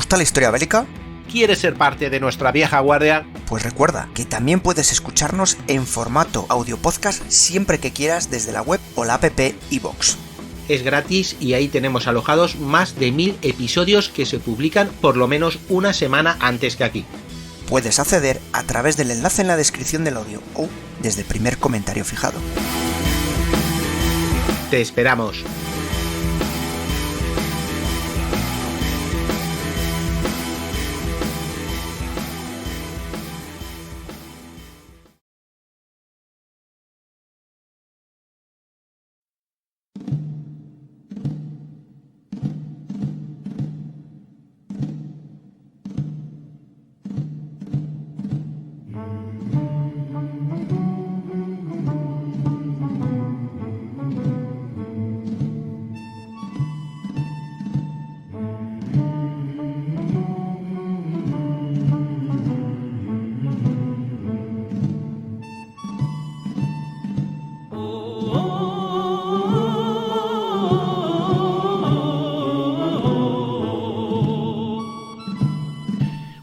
gusta la historia bélica? ¿Quieres ser parte de nuestra vieja guardia? Pues recuerda que también puedes escucharnos en formato audio podcast siempre que quieras desde la web o la app iVoox. Es gratis y ahí tenemos alojados más de 1000 episodios que se publican por lo menos una semana antes que aquí. Puedes acceder a través del enlace en la descripción del audio o desde el primer comentario fijado. Te esperamos.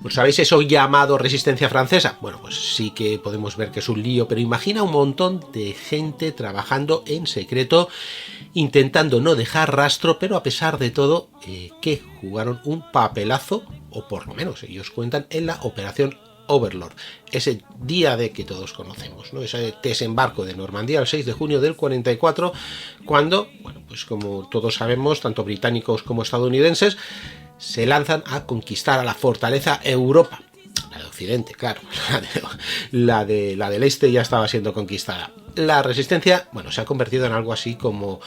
¿Sabéis eso llamado resistencia francesa? Bueno, pues sí que podemos ver que es un lío, pero imagina un montón de gente trabajando en secreto, intentando no dejar rastro, pero a pesar de todo, que jugaron un papelazo, o por lo menos ellos cuentan, en la operación Overlord, ese día D que todos conocemos, ¿no? Ese desembarco de Normandía el 6 de junio del 44, cuando, bueno, pues como todos sabemos, tanto británicos como estadounidenses, se lanzan a conquistar a la fortaleza Europa. La de Occidente, claro. La del Este ya estaba siendo conquistada. La resistencia, bueno, se ha convertido en algo así como,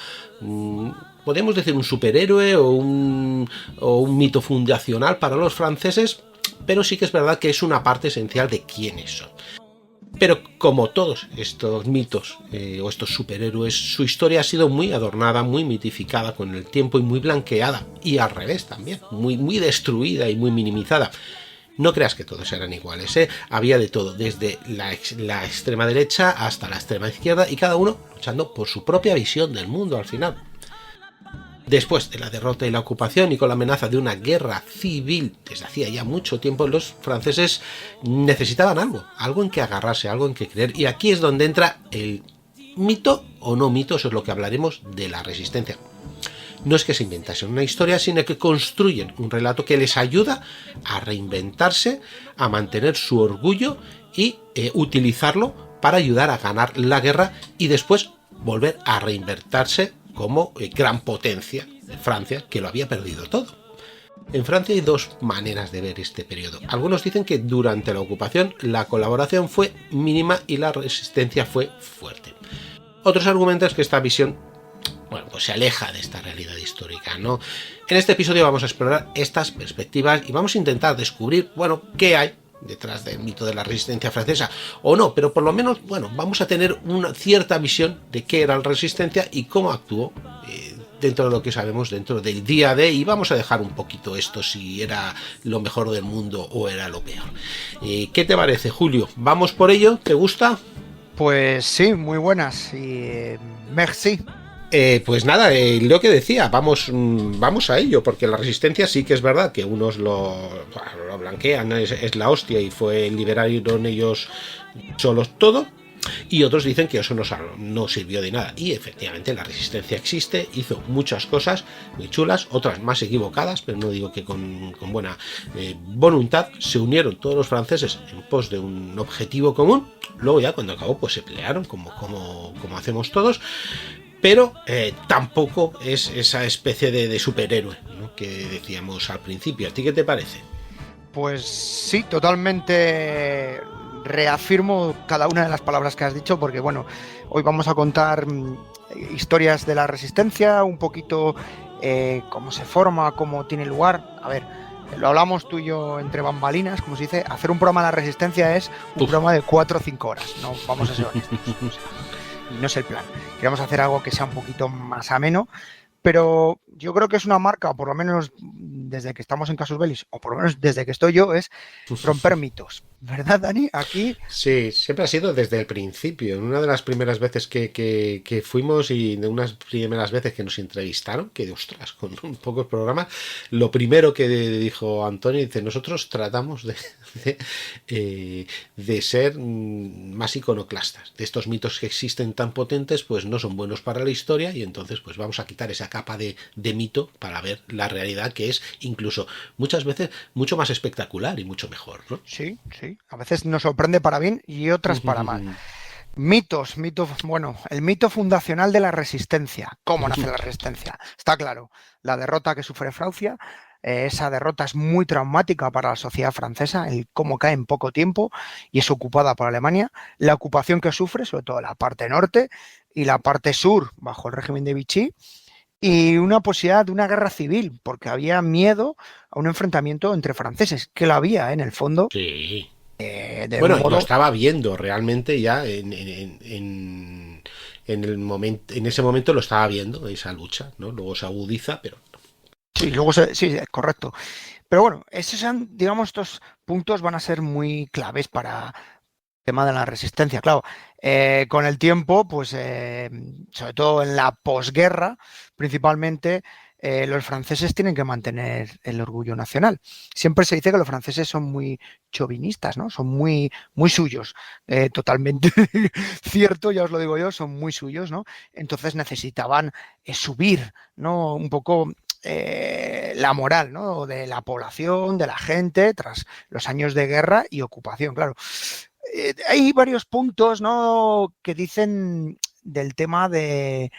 podemos decir, un superhéroe o un mito fundacional para los franceses, pero sí que es verdad que es una parte esencial de quiénes son. Pero como todos estos mitos o estos superhéroes, su historia ha sido muy adornada, muy mitificada con el tiempo y muy blanqueada. Y al revés también, muy destruida y muy minimizada. No creas que todos eran iguales, ¿eh? Había de todo, desde la extrema derecha hasta la extrema izquierda y cada uno luchando por su propia visión del mundo al final. Después de la derrota y la ocupación y con la amenaza de una guerra civil desde hacía ya mucho tiempo, los franceses necesitaban algo en que agarrarse, algo en que creer. Y aquí es donde entra el mito o no mito, eso es lo que hablaremos de la resistencia. No es que se inventasen una historia, sino que construyen un relato que les ayuda a reinventarse, a mantener su orgullo y utilizarlo para ayudar a ganar la guerra y después volver a reinventarse como gran potencia de Francia, que lo había perdido todo. En Francia hay dos maneras de ver este periodo. Algunos dicen que durante la ocupación la colaboración fue mínima y la resistencia fue fuerte. Otros argumentan que esta visión, bueno, pues se aleja de esta realidad histórica, ¿no? En este episodio vamos a explorar estas perspectivas y vamos a intentar descubrir, bueno, qué hay detrás del mito de la resistencia francesa, o no, pero por lo menos, bueno, vamos a tener una cierta visión de qué era la resistencia y cómo actuó dentro de lo que sabemos dentro del día D, y vamos a dejar un poquito esto, si era lo mejor del mundo o era lo peor. ¿Qué te parece, Julio? ¿Vamos por ello? ¿Te gusta? Pues sí, muy buenas y merci. Pues nada, lo que decía, vamos a ello, porque la resistencia sí que es verdad que unos lo blanquean, es la hostia y liberaron ellos solos todo, y otros dicen que eso no sirvió de nada. Y efectivamente la resistencia existe, hizo muchas cosas muy chulas, otras más equivocadas, pero no digo que con buena voluntad. Se unieron todos los franceses en pos de un objetivo común. Luego ya cuando acabó pues se pelearon como hacemos todos. Pero tampoco es esa especie de superhéroe, ¿no?, que decíamos al principio. ¿A ti qué te parece? Pues sí, totalmente reafirmo cada una de las palabras que has dicho, porque bueno, hoy vamos a contar historias de la resistencia, un poquito cómo se forma, cómo tiene lugar. A ver, lo hablamos tú y yo entre bambalinas, como se dice, hacer un programa de la resistencia es un programa de 4 o 5 horas, no vamos a ser honestos. Y no es el plan. Queremos hacer algo que sea un poquito más ameno, pero yo creo que es una marca, por lo menos desde que estamos en Casus Belli, o por lo menos desde que estoy yo, es romper mitos. ¿Verdad, Dani? Aquí... Sí, siempre ha sido desde el principio. En una de las primeras veces que fuimos y de unas primeras veces que nos entrevistaron, que ostras, con un pocos programas, lo primero que dijo Antonio, dice, nosotros tratamos de ser más iconoclastas. De estos mitos que existen tan potentes, pues no son buenos para la historia y entonces pues vamos a quitar esa capa de mito para ver la realidad, que es incluso muchas veces mucho más espectacular y mucho mejor, ¿no? Sí, sí. A veces nos sorprende para bien y otras para mal. Mitos, bueno, el mito fundacional de la resistencia. ¿Cómo nace la resistencia? Está claro, la derrota que sufre Francia, esa derrota es muy traumática para la sociedad francesa, el cómo cae en poco tiempo y es ocupada por Alemania, la ocupación que sufre, sobre todo la parte norte y la parte sur, bajo el régimen de Vichy, y una posibilidad de una guerra civil, porque había miedo a un enfrentamiento entre franceses, que lo había, en el fondo. Sí. Bueno, modo... lo estaba viendo realmente ya en el momento, en ese momento lo estaba viendo, esa lucha, ¿no? Luego se agudiza, pero... Sí, luego sí, es correcto. Pero bueno, esos son, digamos, estos puntos van a ser muy claves para el tema de la resistencia. Claro, con el tiempo, pues sobre todo en la posguerra, principalmente, los franceses tienen que mantener el orgullo nacional. Siempre se dice que los franceses son muy chauvinistas, ¿no? Son muy, muy suyos. Totalmente cierto, ya os lo digo yo, son muy suyos, ¿no? Entonces necesitaban subir, ¿no? Un poco la moral, ¿no? De la población, de la gente, tras los años de guerra y ocupación, claro. Hay varios puntos, ¿no? Que dicen del tema de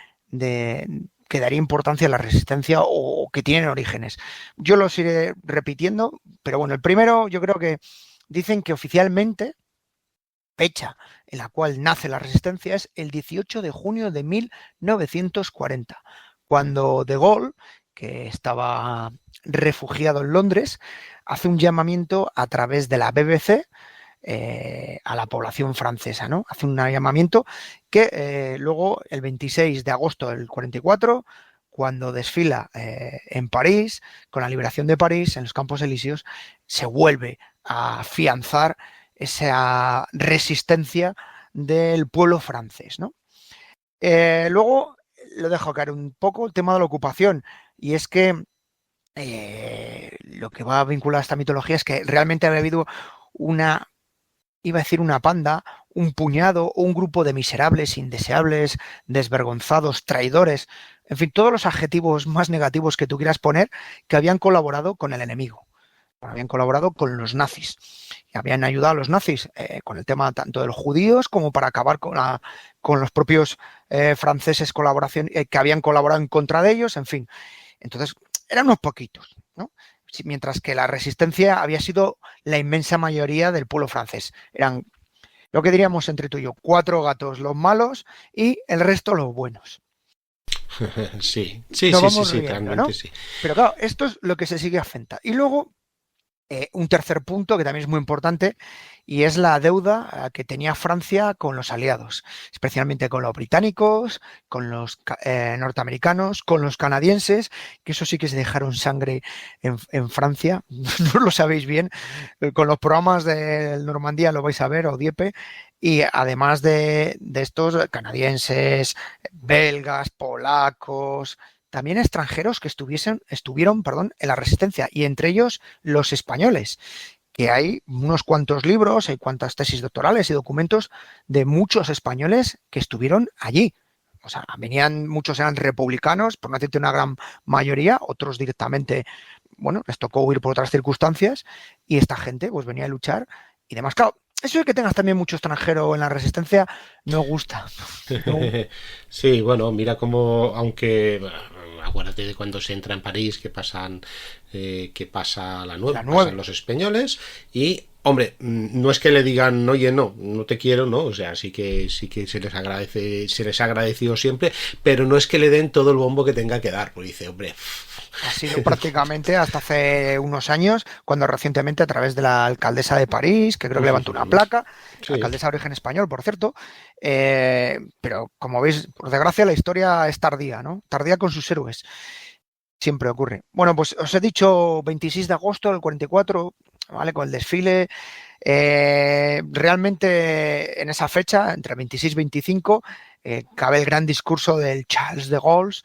que daría importancia a la resistencia o que tienen orígenes. Yo los iré repitiendo, pero bueno, el primero yo creo que dicen que oficialmente fecha en la cual nace la resistencia es el 18 de junio de 1940, cuando De Gaulle, que estaba refugiado en Londres, hace un llamamiento a través de la BBC a la población francesa, ¿no? Hace un llamamiento que luego, el 26 de agosto del 44, cuando desfila en París, con la liberación de París, en los Campos Elíseos, se vuelve a afianzar esa resistencia del pueblo francés, ¿no? Luego lo dejo caer un poco el tema de la ocupación, y es que lo que va a vincular a esta mitología es que realmente había habido iba a decir una panda, un puñado o un grupo de miserables, indeseables, desvergonzados, traidores, en fin, todos los adjetivos más negativos que tú quieras poner, que habían colaborado con el enemigo, habían colaborado con los nazis, y habían ayudado a los nazis con el tema tanto de los judíos como para acabar con los propios franceses que habían colaborado en contra de ellos, en fin. Entonces, eran unos poquitos, ¿no? Mientras que la resistencia había sido la inmensa mayoría del pueblo francés. Eran, lo que diríamos entre tú y yo, 4 gatos los malos y el resto los buenos. Sí, riendo, realmente, ¿no? Sí. Pero claro, esto es lo que se sigue afecta. Y luego, un tercer punto que también es muy importante, y es la deuda que tenía Francia con los aliados, especialmente con los británicos, con los norteamericanos, con los canadienses, que eso sí que se dejaron sangre en Francia, no lo sabéis bien, con los programas de Normandía lo vais a ver, o Dieppe, y además de estos canadienses, belgas, polacos, también extranjeros que estuvieron en la resistencia, y entre ellos los españoles, que hay unos cuantos libros, hay cuantas tesis doctorales y documentos de muchos españoles que estuvieron allí. O sea, muchos eran republicanos, por no decirte una gran mayoría, otros directamente, bueno, les tocó huir por otras circunstancias, y esta gente pues venía a luchar y demás. Claro, eso de que tengas también mucho extranjero en la resistencia no gusta. No. Sí, bueno, mira cómo, aunque acuérdate de cuando se entra en París, que pasa la 9, pasan los españoles, y hombre, no es que le digan, oye, no te quiero, no, o sea, sí que se les agradece, se les ha agradecido siempre, pero no es que le den todo el bombo que tenga que dar, porque dice, hombre, ha sido prácticamente hasta hace unos años, cuando recientemente a través de la alcaldesa de París, que creo que levantó una placa, alcaldesa de origen español, por cierto, pero como veis, por desgracia la historia es tardía, ¿no? Tardía con sus héroes. Siempre ocurre. Bueno, pues os he dicho 26 de agosto del 44, ¿vale? Con el desfile. Realmente en esa fecha, entre 26 y 25, cabe el gran discurso del Charles de Gaulle,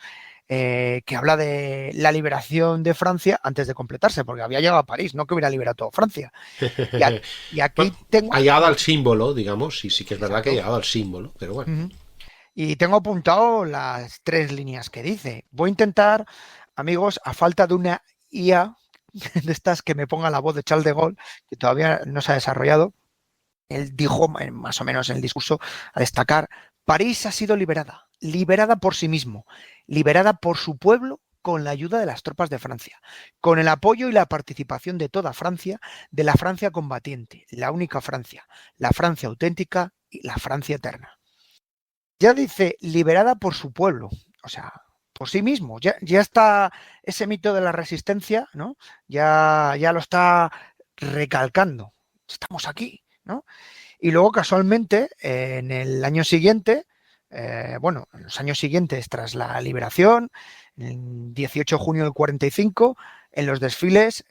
que habla de la liberación de Francia antes de completarse, porque había llegado a París, no que hubiera liberado toda Francia. Y aquí Bueno, tengo... ha llegado al símbolo, digamos, y sí que es verdad que ha Exacto. llegado al símbolo, pero bueno. Ujú. Y tengo apuntado las 3 líneas que dice. Voy a intentar, amigos, a falta de una IA de estas que me ponga la voz de Charles de Gaulle, que todavía no se ha desarrollado. Él dijo, más o menos en el discurso, a destacar, París ha sido liberada, liberada por sí mismo, liberada por su pueblo con la ayuda de las tropas de Francia, con el apoyo y la participación de toda Francia, de la Francia combatiente, la única Francia, la Francia auténtica y la Francia eterna. Ya dice, liberada por su pueblo, o sea, por sí mismo, ya está ese mito de la resistencia, ¿no? Ya lo está recalcando. Estamos aquí, ¿no? Y luego, casualmente, en el año siguiente, bueno, en los años siguientes, tras la liberación, en 18 de junio del 45, en los desfiles,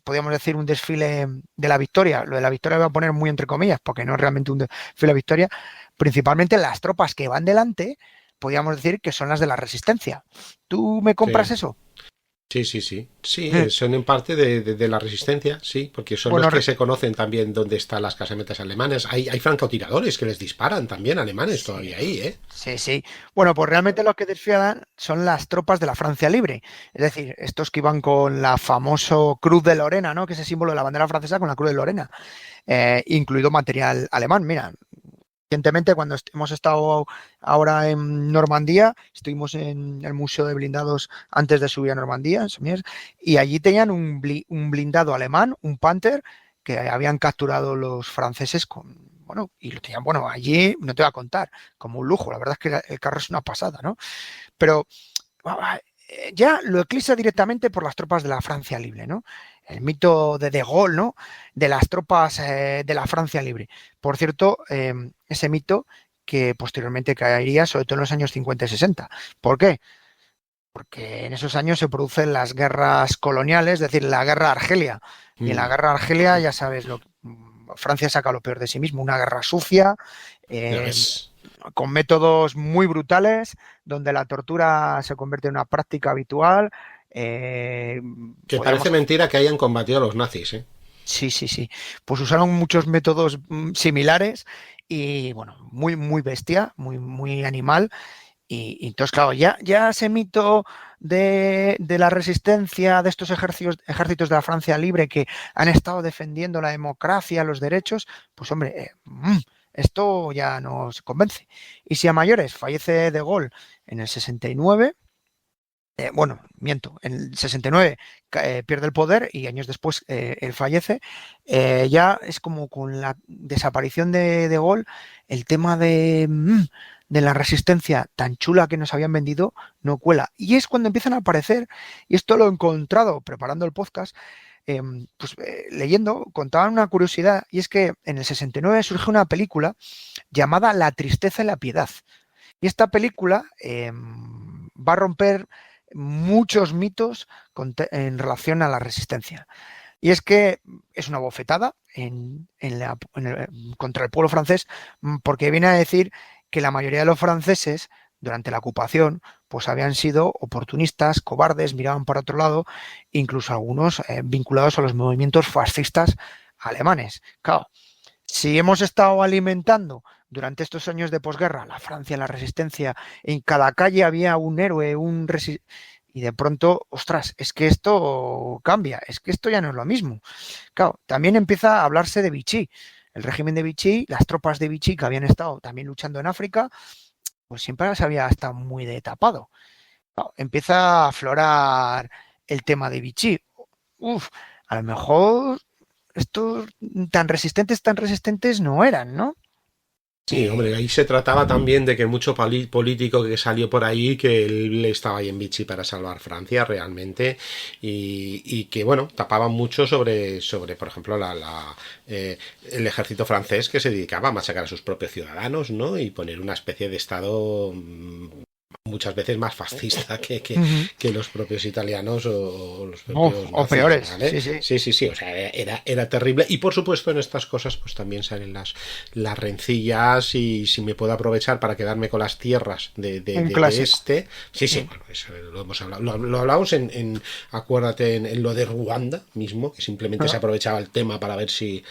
podríamos decir un desfile de la victoria. Lo de la victoria lo voy a poner muy entre comillas, porque no es realmente un desfile de la victoria. Principalmente las tropas que van delante, podríamos decir que son las de la resistencia. ¿Tú me compras Sí. eso? Sí, sí, sí. Sí, son en parte de la resistencia, sí, porque son los Bueno, que se conocen también dónde están las casamentas alemanes. Hay francotiradores que les disparan también alemanes sí, todavía ahí, ¿eh? sí, sí. Bueno, pues realmente los que desfilan son las tropas de la Francia Libre. Es decir, estos que iban con la famoso Cruz de Lorena, ¿no? Que es el símbolo de la bandera francesa con la Cruz de Lorena, incluido material alemán. Mira, recientemente, cuando hemos estado ahora en Normandía, estuvimos en el Museo de Blindados antes de subir a Normandía, en Somiers, y allí tenían un blindado alemán, un Panther, que habían capturado los franceses con, bueno, y lo tenían, bueno, allí no te voy a contar, como un lujo, la verdad es que el carro es una pasada, ¿no? Pero ya lo eclipsa directamente por las tropas de la Francia Libre, ¿no? El mito de Gaulle, ¿no? De las tropas de la Francia Libre. Por cierto, ese mito que posteriormente caería sobre todo en los años 50 y 60. ¿Por qué? Porque en esos años se producen las guerras coloniales, es decir, la guerra de Argelia. Y en la Mm, guerra de Argelia, ya sabes, Francia saca lo peor de sí mismo, una guerra sucia, ya eh, ves. con métodos muy brutales, donde la tortura se convierte en una práctica habitual. Que parece Podríamos... mentira que hayan combatido a los nazis, ¿eh? Sí, sí, sí. Pues usaron muchos métodos similares y, bueno, muy, muy bestia, muy, muy animal. Y entonces, claro, ya ese mito de la resistencia de estos ejércitos de la Francia Libre que han estado defendiendo la democracia, los derechos, pues hombre, esto ya nos convence. Y si a mayores fallece De Gaulle en el 69, bueno, miento, en el 69 pierde el poder y años después él fallece, ya es como con la desaparición de Gaulle, el tema de la resistencia tan chula que nos habían vendido no cuela. Y es cuando empiezan a aparecer, y esto lo he encontrado preparando el podcast, leyendo, contaban una curiosidad, y es que en el 69 surge una película llamada La tristeza y la piedad. Y esta película va a romper muchos mitos en relación a la resistencia. Y es que es una bofetada contra el pueblo francés, porque viene a decir que la mayoría de los franceses durante la ocupación pues habían sido oportunistas, cobardes, miraban para otro lado, incluso algunos vinculados a los movimientos fascistas alemanes. Claro, si hemos estado alimentando durante estos años de posguerra la Francia, la resistencia, en cada calle había un héroe, y de pronto, ostras, es que esto cambia, es que esto ya no es lo mismo. Claro, también empieza a hablarse de Vichy, el régimen de Vichy, las tropas de Vichy que habían estado también luchando en África, pues siempre las había estado muy de tapado. Claro, empieza a aflorar el tema de Vichy. Uf, a lo mejor estos tan resistentes no eran, ¿no? Sí, hombre, ahí se trataba también de que mucho político que salió por ahí, que él estaba ahí en Vichy para salvar Francia realmente, y que, bueno, tapaban mucho sobre por ejemplo, el ejército francés que se dedicaba a machacar a sus propios ciudadanos, ¿no? Y poner una especie de estado muchas veces más fascista Ujú. que los propios italianos o los propios O nazis, peores, ¿vale? Sí, o sea, era terrible. Y por supuesto en estas cosas pues también salen las rencillas y si me puedo aprovechar para quedarme con las tierras Un de clásico. este. Sí, bueno, eso lo hemos hablado. Lo hablamos acuérdate, en lo de Ruanda mismo, que simplemente se Ah, aprovechaba el tema para ver si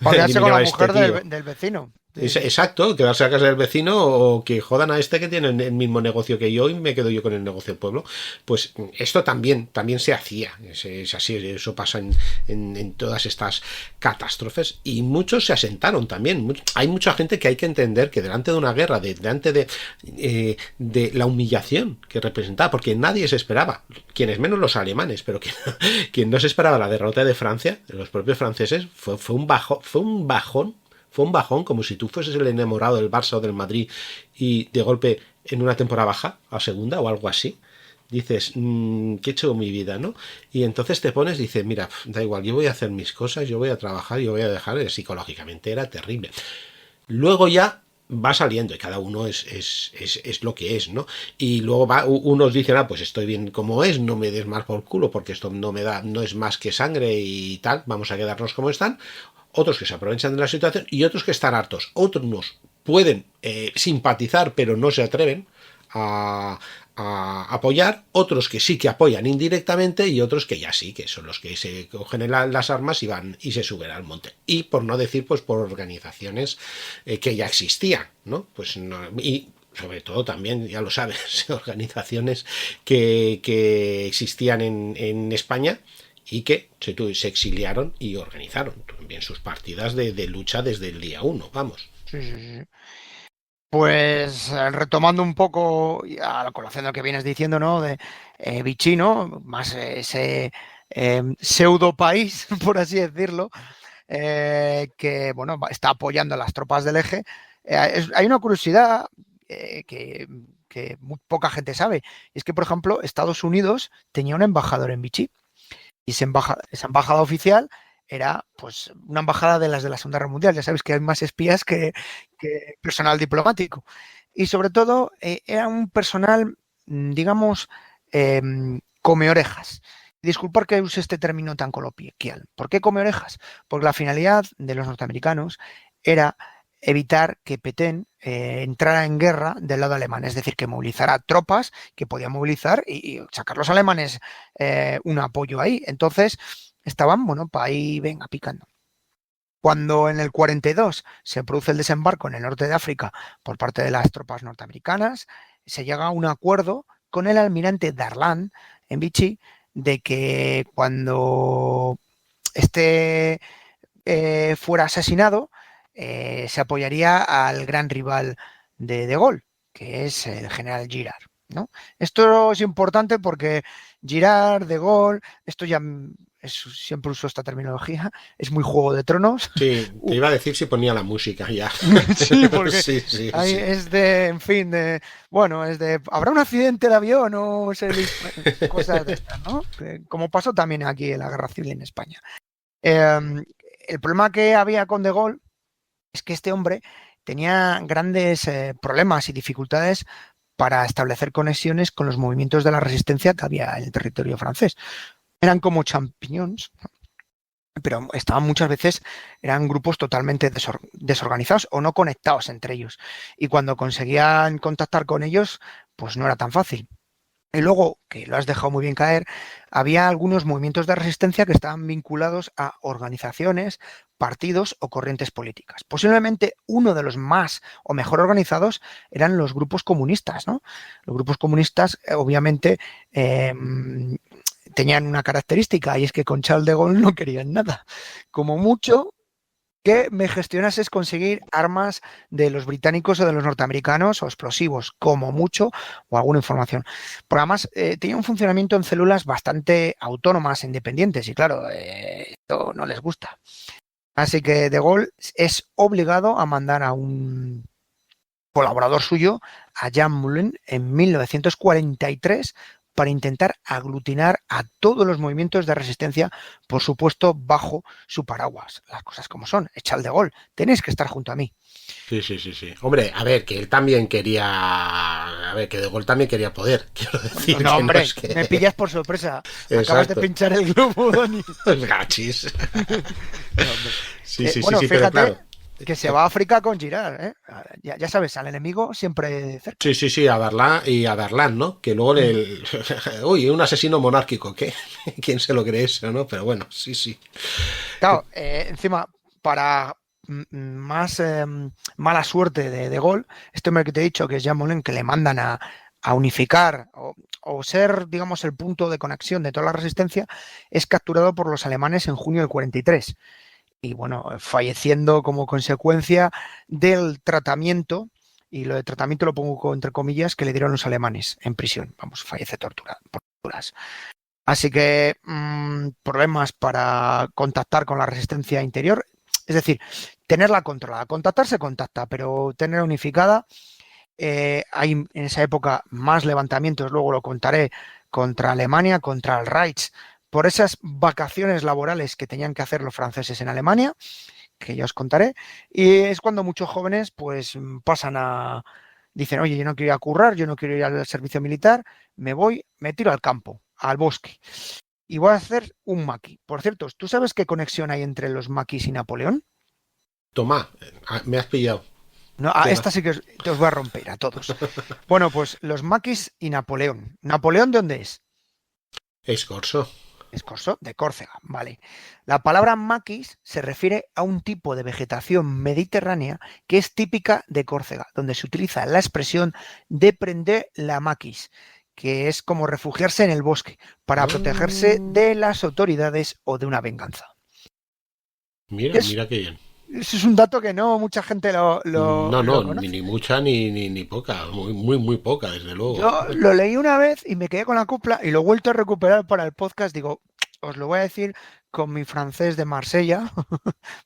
Para quedarse con eliminaba la a este mujer tío. del vecino. Sí, sí. Exacto, quedarse a casa del vecino o que jodan a este que tiene el mismo negocio que yo y me quedo yo con el negocio del pueblo. Pues esto también se hacía, es así, eso pasa en todas estas catástrofes y muchos se asentaron también. Hay mucha gente que hay que entender que delante de una guerra, delante de la humillación que representaba, porque nadie se esperaba, quienes menos los alemanes, pero quien no se esperaba la derrota de Francia, de los propios franceses, fue un bajón. Fue un bajón, como si tú fueses el enamorado del Barça o del Madrid y de golpe en una temporada baja a segunda o algo así. Dices, ¿qué he hecho con mi vida, no? Y entonces te pones y dices, mira, da igual, yo voy a hacer mis cosas, yo voy a trabajar, yo voy a dejar. Psicológicamente era terrible. Luego ya va saliendo y cada uno es lo que es, ¿no? Y luego unos dicen, pues estoy bien como es, no me des más por culo porque esto no es más que sangre y tal, vamos a quedarnos como están. Otros que se aprovechan de la situación y otros que están hartos. Otros pueden simpatizar pero no se atreven a apoyar, otros que sí que apoyan indirectamente y otros que ya sí, que son los que se cogen las armas y van y se suben al monte. Y por no decir, pues por organizaciones que ya existían, ¿no? Pues no, y sobre todo también, ya lo sabes, organizaciones que existían en España y que se exiliaron y organizaron también sus partidas de lucha desde el día uno, vamos. Sí, sí, sí. Pues retomando un poco a la colación de lo que vienes diciendo, ¿no? De Vichy, ¿no? Más ese pseudo país, por así decirlo, que bueno, está apoyando a las tropas del eje. Hay una curiosidad que muy poca gente sabe, y es que, por ejemplo, Estados Unidos tenía un embajador en Vichy. Y esa embajada oficial era pues una embajada de la Segunda Guerra Mundial. Ya sabéis que hay más espías que personal diplomático. Y sobre todo era un personal, digamos, eh, come orejas. Disculpar que use este término tan coloquial. ¿Por qué come orejas? Porque la finalidad de los norteamericanos era evitar que Petén entrara en guerra del lado alemán, es decir, que movilizara tropas que podía movilizar y sacar los alemanes un apoyo ahí. Entonces estaban, bueno, para ahí, venga, picando. Cuando en el 42 se produce el desembarco en el norte de África por parte de las tropas norteamericanas, se llega a un acuerdo con el almirante Darlan en Vichy de que cuando este fuera asesinado, se apoyaría al gran rival de Gaulle, que es el general Girard, ¿no? Esto es importante porque Girard, de Gaulle, esto ya siempre uso esta terminología, es muy Juego de Tronos. Sí, te iba a decir si ponía la música ya. Sí, porque Sí. es de, en fin, bueno, es de, ¿habrá un accidente de avión o cosas de estas, ¿no? Como pasó también aquí en la Guerra Civil en España. El problema que había con De Gaulle es que este hombre tenía grandes problemas y dificultades para establecer conexiones con los movimientos de la resistencia que había en el territorio francés. Eran como champiñones, pero estaban muchas veces, eran grupos totalmente desorganizados o no conectados entre ellos. Y cuando conseguían contactar con ellos, pues no era tan fácil. Y luego, que lo has dejado muy bien caer, había algunos movimientos de resistencia que estaban vinculados a organizaciones, partidos o corrientes políticas. Posiblemente uno de los más o mejor organizados eran los grupos comunistas, ¿no? Los grupos comunistas, obviamente, tenían una característica y es que con Charles de Gaulle no querían nada. Como mucho, que me gestionases conseguir armas de los británicos o de los norteamericanos o explosivos, como mucho, o alguna información. Porque además tenía un funcionamiento en células bastante autónomas, independientes, y claro, esto no les gusta. Así que De Gaulle es obligado a mandar a un colaborador suyo, a Jean Moulin, en 1943, para intentar aglutinar a todos los movimientos de resistencia, por supuesto, bajo su paraguas. Las cosas como son. Echad de Gaulle, tenéis que estar junto a mí. Sí. Hombre, a ver, que él también quería... A ver, que De Gaulle también quería poder, quiero decir. No, hombre, es que... me pillas por sorpresa. Exacto. Acabas de pinchar el globo, Dani. Gachis. No, bueno, sí, fíjate, pero claro. que se va a África con Girard, ¿eh? Ya sabes, al enemigo siempre cerca. Sí, a Darlan y a Darlan, ¿no? Que luego uy, un asesino monárquico, ¿qué? ¿Quién se lo cree eso, no? Pero bueno, sí. Claro, encima, para más mala suerte de Gaulle, este hombre que te he dicho, que es Jean Moulin, que le mandan a unificar o ser, digamos, el punto de conexión de toda la resistencia, es capturado por los alemanes en junio del 43. Y bueno, falleciendo como consecuencia del tratamiento, y lo de tratamiento lo pongo entre comillas, que le dieron los alemanes en prisión. Vamos, fallece por torturas. Así que problemas para contactar con la resistencia interior, es decir, tenerla controlada. Contactar se contacta, pero tener unificada. Hay en esa época más levantamientos, luego lo contaré, contra Alemania, contra el Reich, por esas vacaciones laborales que tenían que hacer los franceses en Alemania, que ya os contaré, y es cuando muchos jóvenes pues dicen, oye, yo no quiero ir a currar, yo no quiero ir al servicio militar, me tiro al campo, al bosque, y voy a hacer un maquis. Por cierto, ¿tú sabes qué conexión hay entre los maquis y Napoleón? Tomá, me has pillado. No, esta sí que os voy a romper a todos. Bueno, pues los maquis y Napoleón. ¿Napoleón de dónde es? Es corso. Es corso de Córcega, vale. La palabra maquis se refiere a un tipo de vegetación mediterránea que es típica de Córcega, donde se utiliza la expresión de prender la maquis, que es como refugiarse en el bosque para protegerse de las autoridades o de una venganza. Mira qué bien. Eso es un dato que no mucha gente lo conoce. Ni mucha ni poca, muy poca, desde luego. Yo lo leí una vez y me quedé con la copla y lo he vuelto a recuperar para el podcast. Digo, os lo voy a decir con mi francés de Marsella,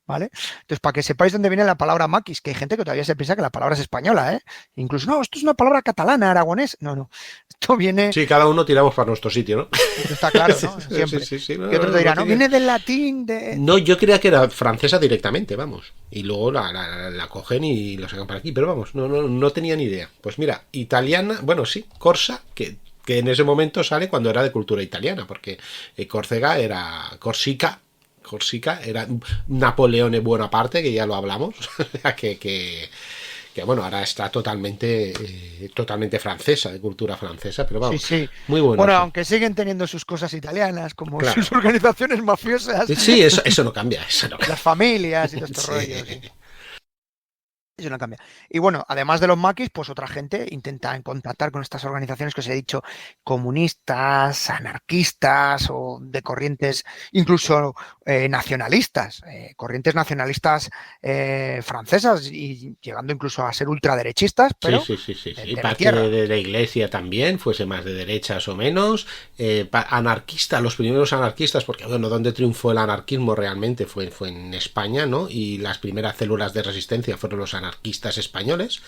¿vale? Entonces, para que sepáis dónde viene la palabra maquis, que hay gente que todavía se piensa que la palabra es española, ¿eh? Incluso, no, esto es una palabra catalana, aragonés. No. Esto viene... Sí, cada uno tiramos para nuestro sitio, ¿no? Esto está claro, ¿no? Siempre. Sí. Y otro te dirá, no, viene del latín, de... No, yo creía que era francesa directamente, vamos. Y luego la cogen y lo sacan para aquí, pero vamos, no tenía ni idea. Pues mira, italiana, bueno, sí, Corsa, que en ese momento sale cuando era de cultura italiana, porque Córcega era Corsica era Napoleone Bonaparte, que ya lo hablamos, que bueno, ahora está totalmente francesa, de cultura francesa, pero vamos, sí. muy bueno. Bueno, aunque siguen teniendo sus cosas italianas, como sus organizaciones mafiosas. Sí, eso no cambia, Las familias y todos estos rollos. Sí. Eso no cambia. Y bueno, además de los maquis, pues otra gente intenta contactar con estas organizaciones que os he dicho, comunistas, anarquistas o de corrientes incluso nacionalistas, corrientes nacionalistas francesas y llegando incluso a ser ultraderechistas, pero sí. Y parte de la iglesia también, fuese más de derechas o menos, anarquistas, los primeros anarquistas, porque bueno, donde triunfó el anarquismo realmente fue en España, ¿no? Y las primeras células de resistencia fueron los anarquistas españoles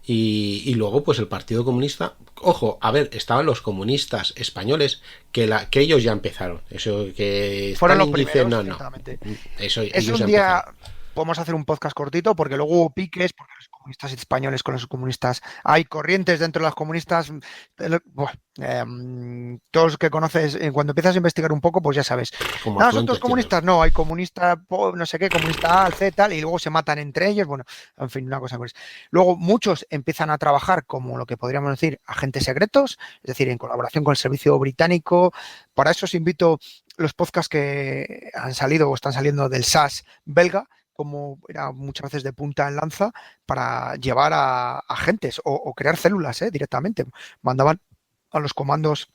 y luego pues el Partido Comunista, ojo, a ver, estaban los comunistas españoles que ellos ya empezaron, eso que fueron los índice, primeros, no, eso es un día podemos hacer un podcast cortito porque luego hubo piques porque los comunistas españoles con los comunistas hay corrientes dentro de las comunistas todos los que conoces cuando empiezas a investigar un poco pues ya sabes son todos comunistas, no, hay comunista no sé qué, comunista A, C, tal y luego se matan entre ellos, bueno, en fin, una cosa pues. Luego muchos empiezan a trabajar como lo que podríamos decir agentes secretos, es decir, en colaboración con el servicio británico. Para eso os invito los podcasts que han salido o están saliendo del SAS belga, como era muchas veces de punta en lanza para llevar a agentes o crear células directamente. Mandaban a los comandos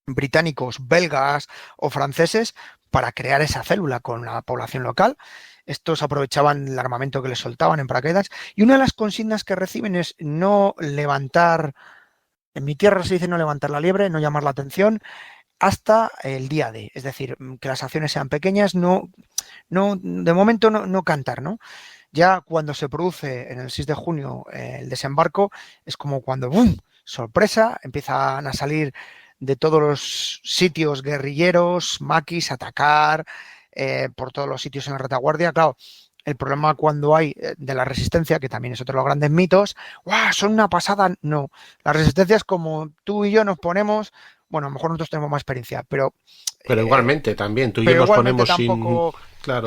británicos, belgas o franceses para crear esa célula con la población local. Estos aprovechaban el armamento que les soltaban en paracaídas y una de las consignas que reciben es no levantar, en mi tierra se dice no levantar la liebre, no llamar la atención hasta el día D, es decir, que las acciones sean pequeñas, no de momento no cantar, ¿no? Ya cuando se produce en el 6 de junio el desembarco, es como cuando ¡bum! Sorpresa, empiezan a salir de todos los sitios guerrilleros, maquis, atacar por todos los sitios en la retaguardia. Claro, el problema cuando hay de la resistencia, que también es otro de los grandes mitos, ¡guau! Son una pasada. No, la resistencia es como tú y yo nos ponemos, bueno, a lo mejor nosotros tenemos más experiencia, pero igualmente también, tú y yo nos ponemos tampoco,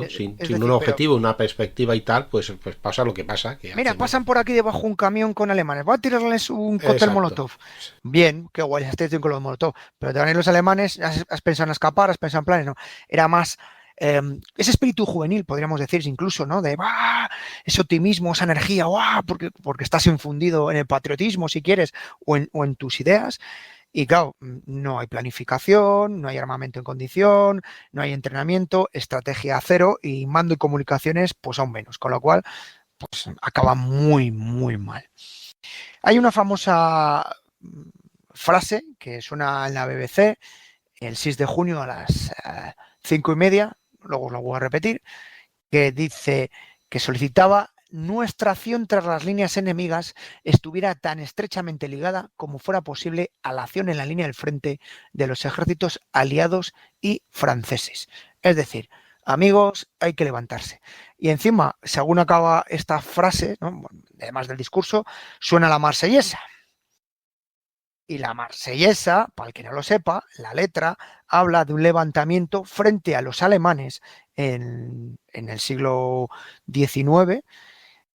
sin decir, un objetivo, una perspectiva y tal, pues pasa lo que pasa. Mira, pasan por aquí debajo un camión con alemanes, voy a tirarles un cóctel molotov. Bien, qué guay, estáis con los molotov, pero te van a ir los alemanes, has pensado en escapar, has pensado en planes, no. Era más ese espíritu juvenil, podríamos decir, incluso, ¿no? De ese optimismo, esa energía, porque estás infundido en el patriotismo, si quieres, o en tus ideas. Y claro, no hay planificación, no hay armamento en condición, no hay entrenamiento, estrategia cero y mando y comunicaciones pues aún menos, con lo cual pues acaba muy, muy mal. Hay una famosa frase que suena en la BBC el 6 de junio a las 5:30, luego lo voy a repetir, que dice que solicitaba nuestra acción tras las líneas enemigas estuviera tan estrechamente ligada como fuera posible a la acción en la línea del frente de los ejércitos aliados y franceses. Es decir, amigos, hay que levantarse. Y encima, según acaba esta frase, ¿no? Además del discurso, suena la marsellesa. Y la marsellesa, para el que no lo sepa, la letra habla de un levantamiento frente a los alemanes en el siglo XIX,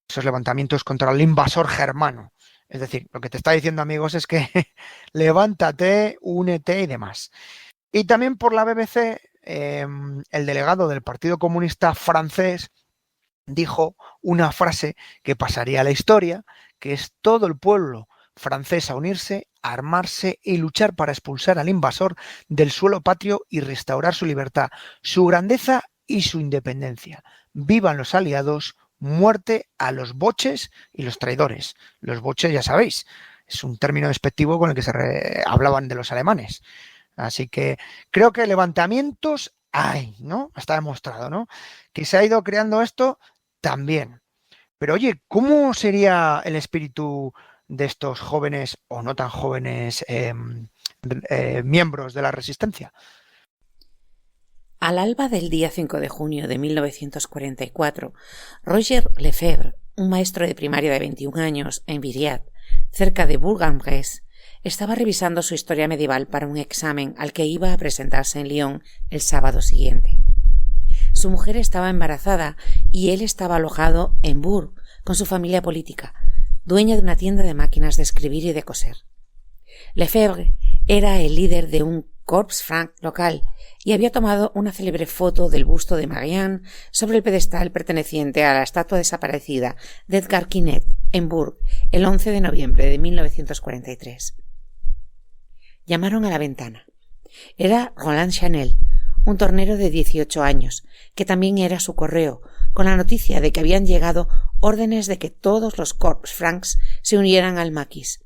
esos levantamientos contra el invasor germano. Es decir, lo que te está diciendo, amigos, es que levántate, únete y demás. Y también por la BBC, el delegado del Partido Comunista francés dijo una frase que pasaría a la historia, que es todo el pueblo francés a unirse, a armarse y luchar para expulsar al invasor del suelo patrio y restaurar su libertad, su grandeza y su independencia. Vivan los aliados, muerte a los boches y los traidores. Los boches, ya sabéis, es un término despectivo con el que se hablaban de los alemanes. Así que creo que levantamientos hay, ¿no? Está demostrado, ¿no? Que se ha ido creando esto también. Pero oye, ¿cómo sería el espíritu de estos jóvenes o no tan jóvenes miembros de la resistencia? Al alba del día 5 de junio de 1944, Roger Lefebvre, un maestro de primaria de 21 años en Viriat, cerca de Bourg-en-Bresse, estaba revisando su historia medieval para un examen al que iba a presentarse en Lyon el sábado siguiente. Su mujer estaba embarazada y él estaba alojado en Bourg con su familia política, dueña de una tienda de máquinas de escribir y de coser. Lefebvre era el líder de un Corps Franc local y había tomado una célebre foto del busto de Marianne sobre el pedestal perteneciente a la estatua desaparecida de Edgar Quinet en Bourg el 11 de noviembre de 1943. Llamaron a la ventana. Era Roland Chanel, un tornero de 18 años, que también era su correo, con la noticia de que habían llegado órdenes de que todos los Corps Francs se unieran al maquis.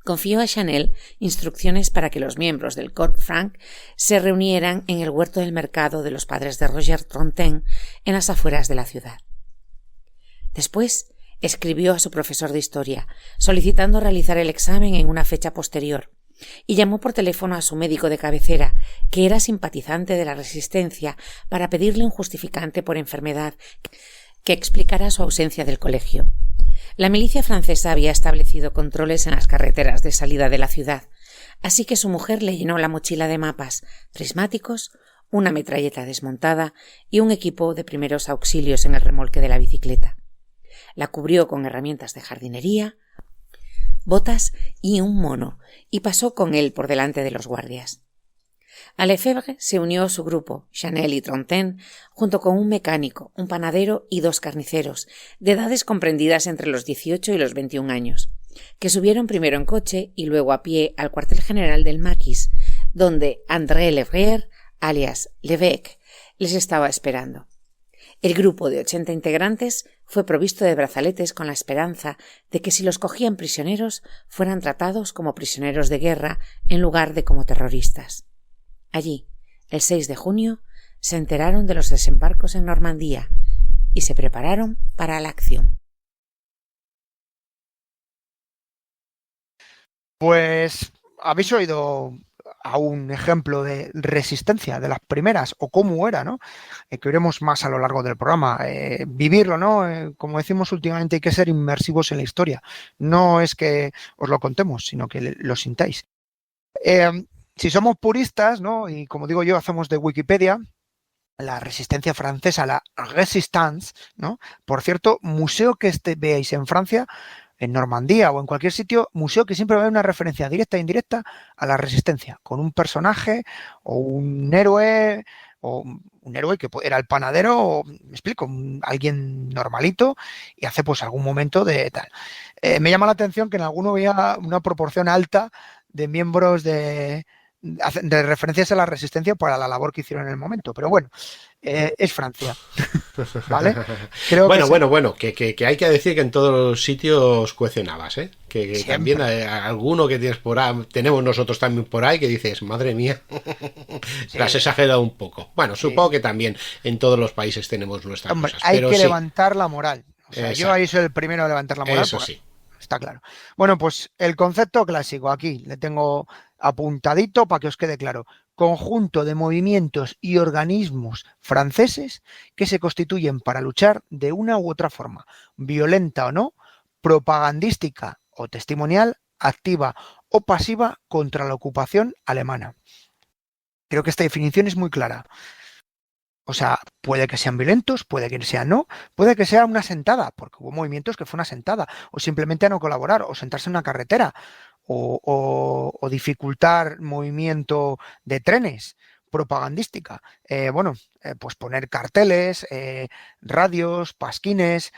Confió a Chanel instrucciones para que los miembros del Corps Franc se reunieran en el huerto del mercado de los padres de Roger Trontin en las afueras de la ciudad. Después escribió a su profesor de historia, solicitando realizar el examen en una fecha posterior, y llamó por teléfono a su médico de cabecera, que era simpatizante de la resistencia, para pedirle un justificante por enfermedad que explicara su ausencia del colegio. La milicia francesa había establecido controles en las carreteras de salida de la ciudad, así que su mujer le llenó la mochila de mapas, prismáticos, una metralleta desmontada y un equipo de primeros auxilios en el remolque de la bicicleta. La cubrió con herramientas de jardinería, botas y un mono, y pasó con él por delante de los guardias. A Lefebvre se unió su grupo, Chanel y Trontin, junto con un mecánico, un panadero y 2 carniceros, de edades comprendidas entre los 18 y los 21 años, que subieron primero en coche y luego a pie al cuartel general del maquis, donde André Levrier, alias Levesque, les estaba esperando. El grupo de 80 integrantes fue provisto de brazaletes con la esperanza de que si los cogían prisioneros fueran tratados como prisioneros de guerra en lugar de como terroristas. Allí, el 6 de junio, se enteraron de los desembarcos en Normandía y se prepararon para la acción. Pues ¿habéis oído a un ejemplo de resistencia de las primeras o cómo era, ¿no? Que veremos más a lo largo del programa. Vivirlo, ¿no? Como decimos últimamente, hay que ser inmersivos en la historia. No es que os lo contemos, sino que lo sintáis. Si somos puristas, ¿no? Y como digo yo, hacemos de Wikipedia, la resistencia francesa, la Resistance, ¿no? Por cierto, museo que veáis en Francia, en Normandía o en cualquier sitio, museo que siempre va a haber una referencia directa e indirecta a la resistencia, con un personaje o un héroe que era el panadero, o, me explico, alguien normalito y hace pues algún momento de tal. Me llama la atención que en alguno veía una proporción alta de miembros de referencias a la resistencia para la labor que hicieron en el momento, pero bueno, es Francia, ¿vale? Creo bueno, que hay que decir que en todos los sitios cuecen habas, ¿eh? Que también hay alguno que tienes por ahí, tenemos nosotros también por ahí, que dices, madre mía, sí. Las has exagerado un poco. Bueno, sí. Supongo que también en todos los países tenemos nuestras cosas. Hay que levantar la moral. O sea, yo ahí soy el primero a levantar la moral. Eso sí. Está claro. Bueno, pues el concepto clásico, aquí le tengo apuntadito para que os quede claro. Conjunto de movimientos y organismos franceses que se constituyen para luchar de una u otra forma, violenta o no, propagandística o testimonial, activa o pasiva contra la ocupación alemana. Creo que esta definición es muy clara. O sea, puede que sean violentos, puede que sean no, puede que sea una sentada, porque hubo movimientos que fue una sentada, o simplemente a no colaborar, o sentarse en una carretera, o dificultar movimiento de trenes, propagandística. Pues poner carteles, radios, pasquines,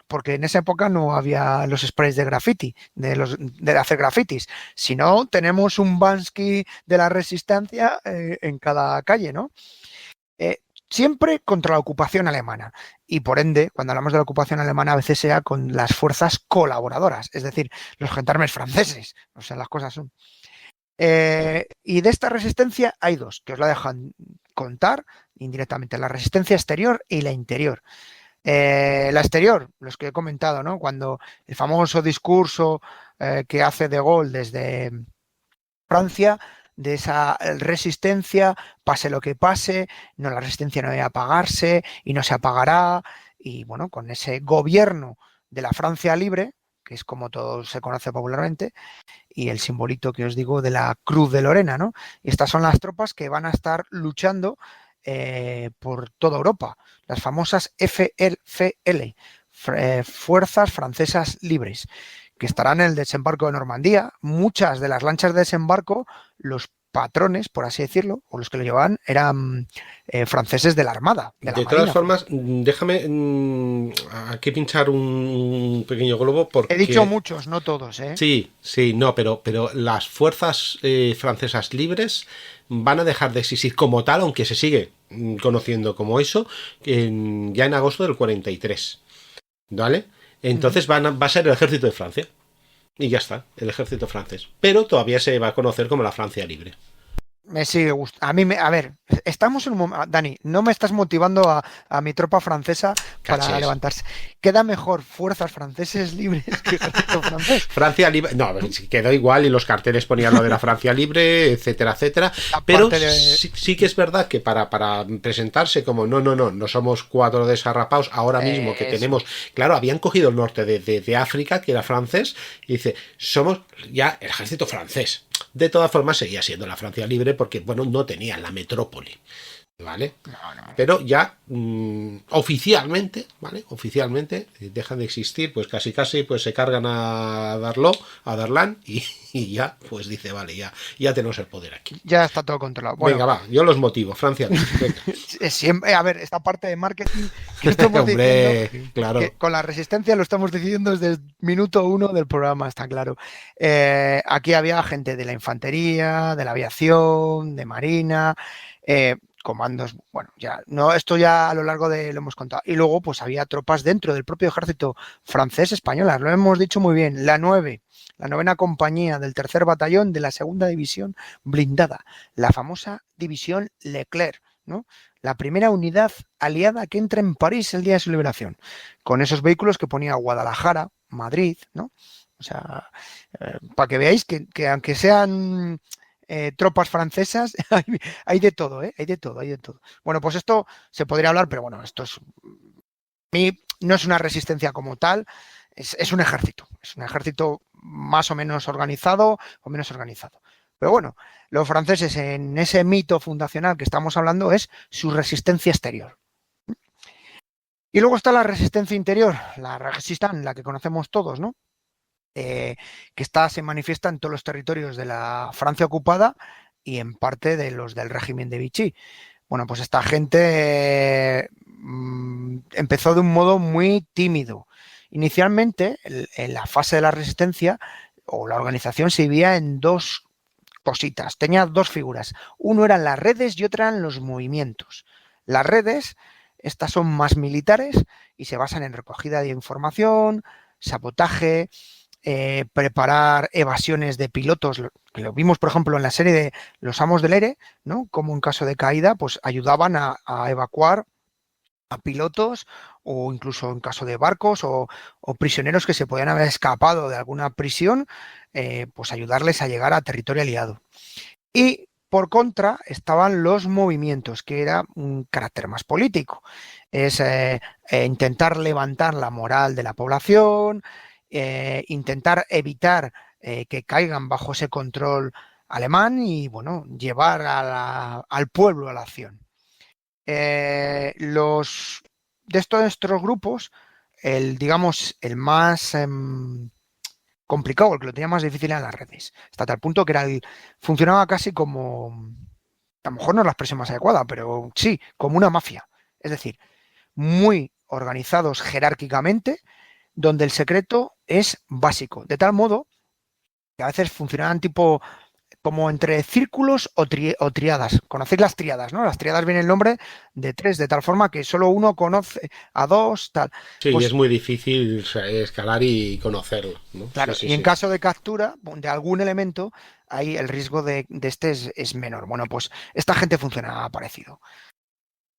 porque en esa época no había los sprays de graffiti, de hacer grafitis. Si no, tenemos un Bansky de la resistencia en cada calle, ¿no? Siempre contra la ocupación alemana y por ende, cuando hablamos de la ocupación alemana a veces sea con las fuerzas colaboradoras, es decir, los gendarmes franceses, o sea, las cosas son. Y de esta resistencia hay dos, que os la dejan contar indirectamente, la resistencia exterior y la interior. La exterior, los que he comentado, ¿no? Cuando el famoso discurso que hace De Gaulle desde Francia, de esa resistencia, pase lo que pase, no, la resistencia no debe apagarse y no se apagará, y bueno, con ese gobierno de la Francia libre, que es como todo se conoce popularmente, y el simbolito que os digo de la Cruz de Lorena, ¿no? Y estas son las tropas que van a estar luchando por toda Europa, las famosas FFL, Fuerzas Francesas Libres, que estarán en el desembarco de Normandía. Muchas de las lanchas de desembarco, los patrones, por así decirlo, o los que lo llevaban, eran franceses de la Armada. De todas formas, déjame aquí pinchar un pequeño globo porque... He dicho muchos, no todos, ¿eh? Sí, no, pero las fuerzas francesas libres van a dejar de existir como tal, aunque se sigue conociendo como eso, ya en agosto del 43, ¿vale? Entonces va a ser el ejército de Francia. Y ya está, el ejército francés. Pero todavía se va a conocer como la Francia libre. Me sigue gustando. A ver, estamos en un momento... Dani, no me estás motivando a mi tropa francesa para levantarse. Queda mejor fuerzas franceses libres que ejército francés. Francia libre... No, quedó igual y los carteles ponían lo de la Francia libre, etcétera, etcétera. Pero sí que es verdad que para presentarse como no somos cuatro desarrapados ahora mismo que tenemos... Claro, habían cogido el norte de África, que era francés, y dice, somos ya el ejército francés. De todas formas seguía siendo la Francia libre porque, bueno, no tenían la metrópoli, ¿vale? No. Pero ya oficialmente, ¿vale? Oficialmente dejan de existir, pues casi pues se cargan a Darlan y ya, pues dice, vale, ya tenemos el poder aquí. Ya está todo controlado. Bueno, venga, va, yo los motivo, Francia libre, venga. Siempre, a ver, esta parte de marketing que estamos Hombre, diciendo, claro. que con la resistencia lo estamos diciendo desde el minuto 1 del programa, está claro. Aquí había gente de la infantería, de la aviación, de marina, comandos, bueno, ya no, esto ya a lo largo lo hemos contado. Y luego, pues había tropas dentro del propio ejército francés españolas, lo hemos dicho muy bien, la 9ª compañía del 3er batallón de la 2ª división blindada, la famosa división Leclerc, ¿no? La primera unidad aliada que entra en París el día de su liberación, con esos vehículos que ponía Guadalajara, Madrid, ¿no? O sea, para que veáis que aunque sean tropas francesas, hay de todo, ¿eh? Hay de todo, hay de todo. Bueno, pues esto se podría hablar, pero bueno, esto es, a mí no es una resistencia como tal, es un ejército. Es un ejército más o menos organizado o menos organizado. Pero bueno, los franceses en ese mito fundacional que estamos hablando es su resistencia exterior. Y luego está la resistencia interior, la resistance, la que conocemos todos, ¿no? Que se manifiesta en todos los territorios de la Francia ocupada y en parte de los del régimen de Vichy. Bueno, pues esta gente empezó de un modo muy tímido. Inicialmente, en la fase de la resistencia o la organización se dividía en dos cositas, tenía dos figuras. Uno eran las redes y otra eran los movimientos. Las redes, estas son más militares y se basan en recogida de información, sabotaje, preparar evasiones de pilotos, que lo vimos por ejemplo en la serie de Los Amos del Aire, ¿no? Como en caso de caída, pues ayudaban a evacuar a pilotos o incluso en caso de barcos o prisioneros que se podían haber escapado de alguna prisión, pues ayudarles a llegar a territorio aliado. Y por contra estaban los movimientos, que era un carácter más político. Es intentar levantar la moral de la población, intentar evitar que caigan bajo ese control alemán y, bueno, llevar al pueblo a la acción. De estos grupos, digamos, el más complicado, el que lo tenía más difícil eran las redes, hasta tal punto que funcionaba casi como, a lo mejor no es la expresión más adecuada, pero sí, como una mafia. Es decir, muy organizados jerárquicamente, donde el secreto es básico, de tal modo que a veces funcionaban tipo como entre círculos o triadas. Conocéis las triadas, ¿no? Las triadas viene el nombre de tres, de tal forma que solo uno conoce a dos, tal. Sí, pues, es muy difícil escalar y conocerlo, ¿no? Claro, Sí, y en caso de captura de algún elemento, ahí el riesgo de este es menor. Bueno, pues esta gente funcionaba parecido.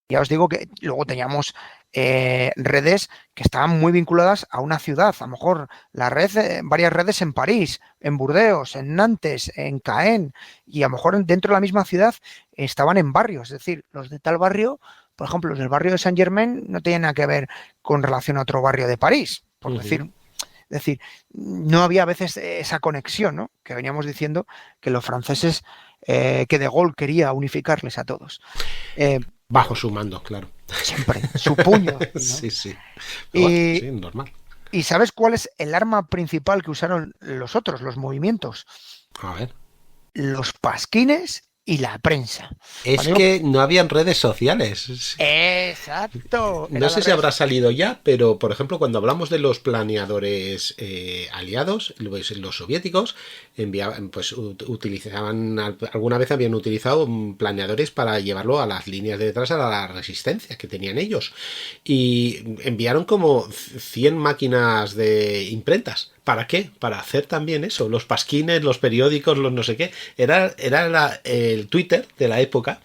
Ya os digo que luego teníamos redes que estaban muy vinculadas a una ciudad. A lo mejor varias redes en París, en Burdeos, en Nantes, en Caen, y a lo mejor dentro de la misma ciudad estaban en barrios. Es decir, los de tal barrio, por ejemplo, los del barrio de Saint-Germain no tenían nada que ver con relación a otro barrio de París, por decir. Es decir, no había a veces esa conexión, ¿no? Que veníamos diciendo que los franceses, que De Gaulle quería unificarles a todos. Bajo su mando, claro. Siempre, su puño, ¿no? Sí, sí. Y, sí, normal. ¿Y sabes cuál es el arma principal que usaron los otros, los movimientos? A ver. Los pasquines y la prensa. Es que no habían redes sociales. Exacto. No sé si habrá salido ya, pero por ejemplo, cuando hablamos de los planeadores aliados, los soviéticos utilizaban, alguna vez habían utilizado planeadores para llevarlo a las líneas de detrás, a la resistencia que tenían ellos. Y enviaron como 100 máquinas de imprentas. ¿Para qué? Para hacer también eso, los pasquines, los periódicos, los no sé qué. Era el Twitter de la época.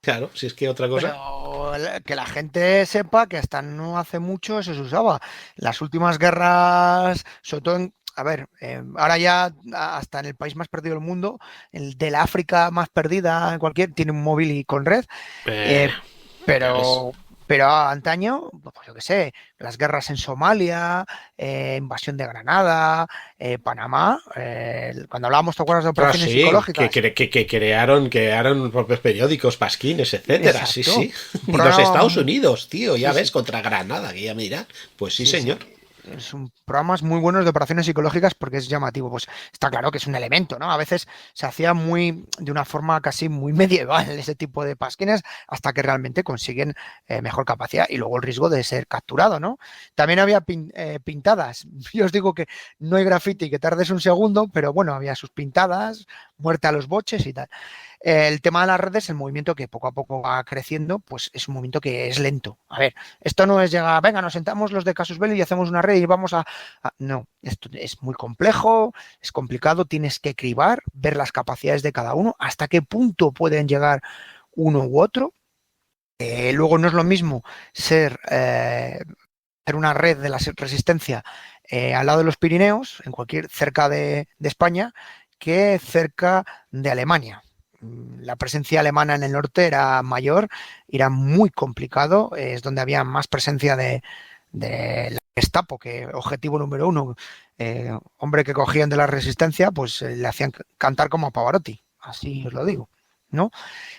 Claro, si es que otra cosa. Pero que la gente sepa que hasta no hace mucho eso se usaba. Las últimas guerras, sobre todo ahora ya hasta en el país más perdido del mundo, el de la África más perdida, tiene un móvil y con red. Pero antaño, pues yo qué sé, las guerras en Somalia, invasión de Granada, Panamá, cuando hablábamos, ¿te acuerdas de operaciones psicológicas? Que crearon propios periódicos, pasquines, etcétera. Exacto. Sí. Los Estados Unidos, tío, ya ves, contra Granada, que ya me dirán. Pues sí, señor. Sí. Son programas muy buenos de operaciones psicológicas porque es llamativo. Pues está claro que es un elemento, ¿no? A veces se hacía de una forma casi muy medieval ese tipo de pasquines hasta que realmente consiguen mejor capacidad y luego el riesgo de ser capturado, ¿no? También había pintadas. Yo os digo que no hay graffiti que tardes un segundo, pero bueno, había sus pintadas, muerte a los boches y tal. El tema de las redes, el movimiento que poco a poco va creciendo, pues es un movimiento que es lento. A ver, esto no es llegar, venga, nos sentamos los de Casus Belli y hacemos una red y vamos a... No, esto es muy complejo, es complicado, tienes que cribar, ver las capacidades de cada uno, hasta qué punto pueden llegar uno u otro. Luego no es lo mismo ser hacer una red de la resistencia al lado de los Pirineos, cerca de España, que cerca de Alemania. La presencia alemana en el norte era mayor, era muy complicado, es donde había más presencia de la Gestapo, que objetivo número uno, hombre que cogían de la resistencia, pues le hacían cantar como a Pavarotti, así os lo digo, ¿no?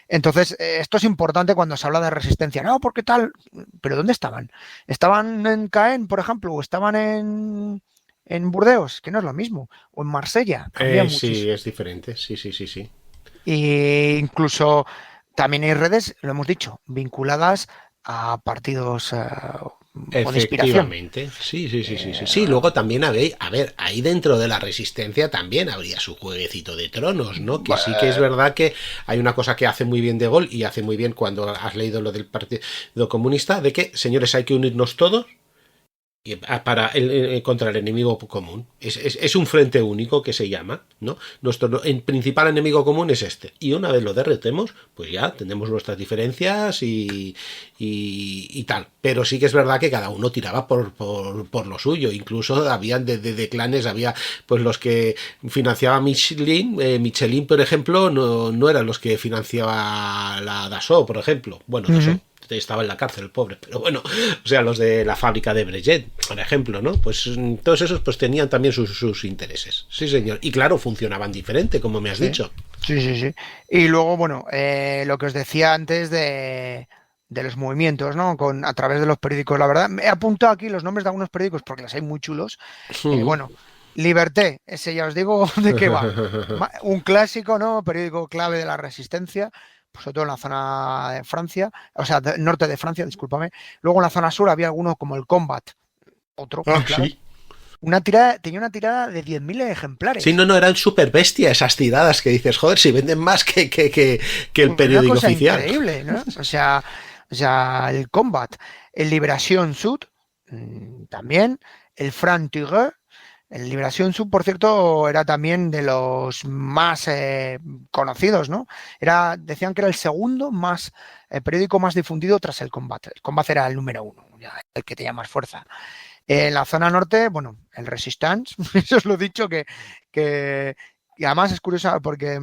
Entonces, esto es importante cuando se habla de resistencia. No, ¿porque tal? ¿Pero dónde estaban? ¿Estaban en Caen, por ejemplo? ¿O estaban en Burdeos? Que no es lo mismo. ¿O en Marsella? Sí, es diferente. Sí. Y incluso también hay redes, lo hemos dicho, vinculadas a partidos o de inspiración. Efectivamente, sí. Luego también ahí dentro de la resistencia también habría su jueguecito de tronos, ¿no? Que sí que es verdad que hay una cosa que hace muy bien De Gaulle y hace muy bien cuando has leído lo del Partido Comunista, de que, señores, hay que unirnos todos para contra el enemigo común. Es un frente único que se llama, ¿no? Nuestro principal enemigo común es este. Y una vez lo derretemos, pues ya tenemos nuestras diferencias y tal. Pero sí que es verdad que cada uno tiraba por lo suyo. Incluso habían de clanes, había pues los que financiaba Michelin, por ejemplo, no eran los que financiaba la Dassault, por ejemplo. Bueno, Dassault estaba en la cárcel el pobre, pero bueno, o sea, los de la fábrica de Breguet, por ejemplo, ¿no? Pues todos esos pues tenían también sus intereses. Sí, señor. Y claro, funcionaban diferente, como me has dicho. Sí. Y luego, bueno, lo que os decía antes de los movimientos, ¿no? A través de los periódicos. La verdad, he apuntado aquí los nombres de algunos periódicos porque los hay muy chulos. Bueno, Liberté, ese ya os digo de qué va. Un clásico, ¿no? Periódico clave de la resistencia, sobre todo en la zona de Francia, o sea, norte de Francia, discúlpame. Luego en la zona sur había algunos como el Combat, otro, claro. Sí. Tenía una tirada de 10.000 ejemplares. Sí, no, eran súper bestia esas tiradas que dices, joder, si venden más que el periódico una cosa oficial. Increíble, ¿no? O sea, el Combat, el Liberación Sud, también, el Franc-Tireur. El Liberación Sud, por cierto, era también de los más conocidos, ¿no? Decían que era el segundo periódico más difundido tras el Combat. El Combat era el número uno, el que tenía más fuerza. En la zona norte, bueno, el Resistance, eso os lo he dicho, que y además es curioso porque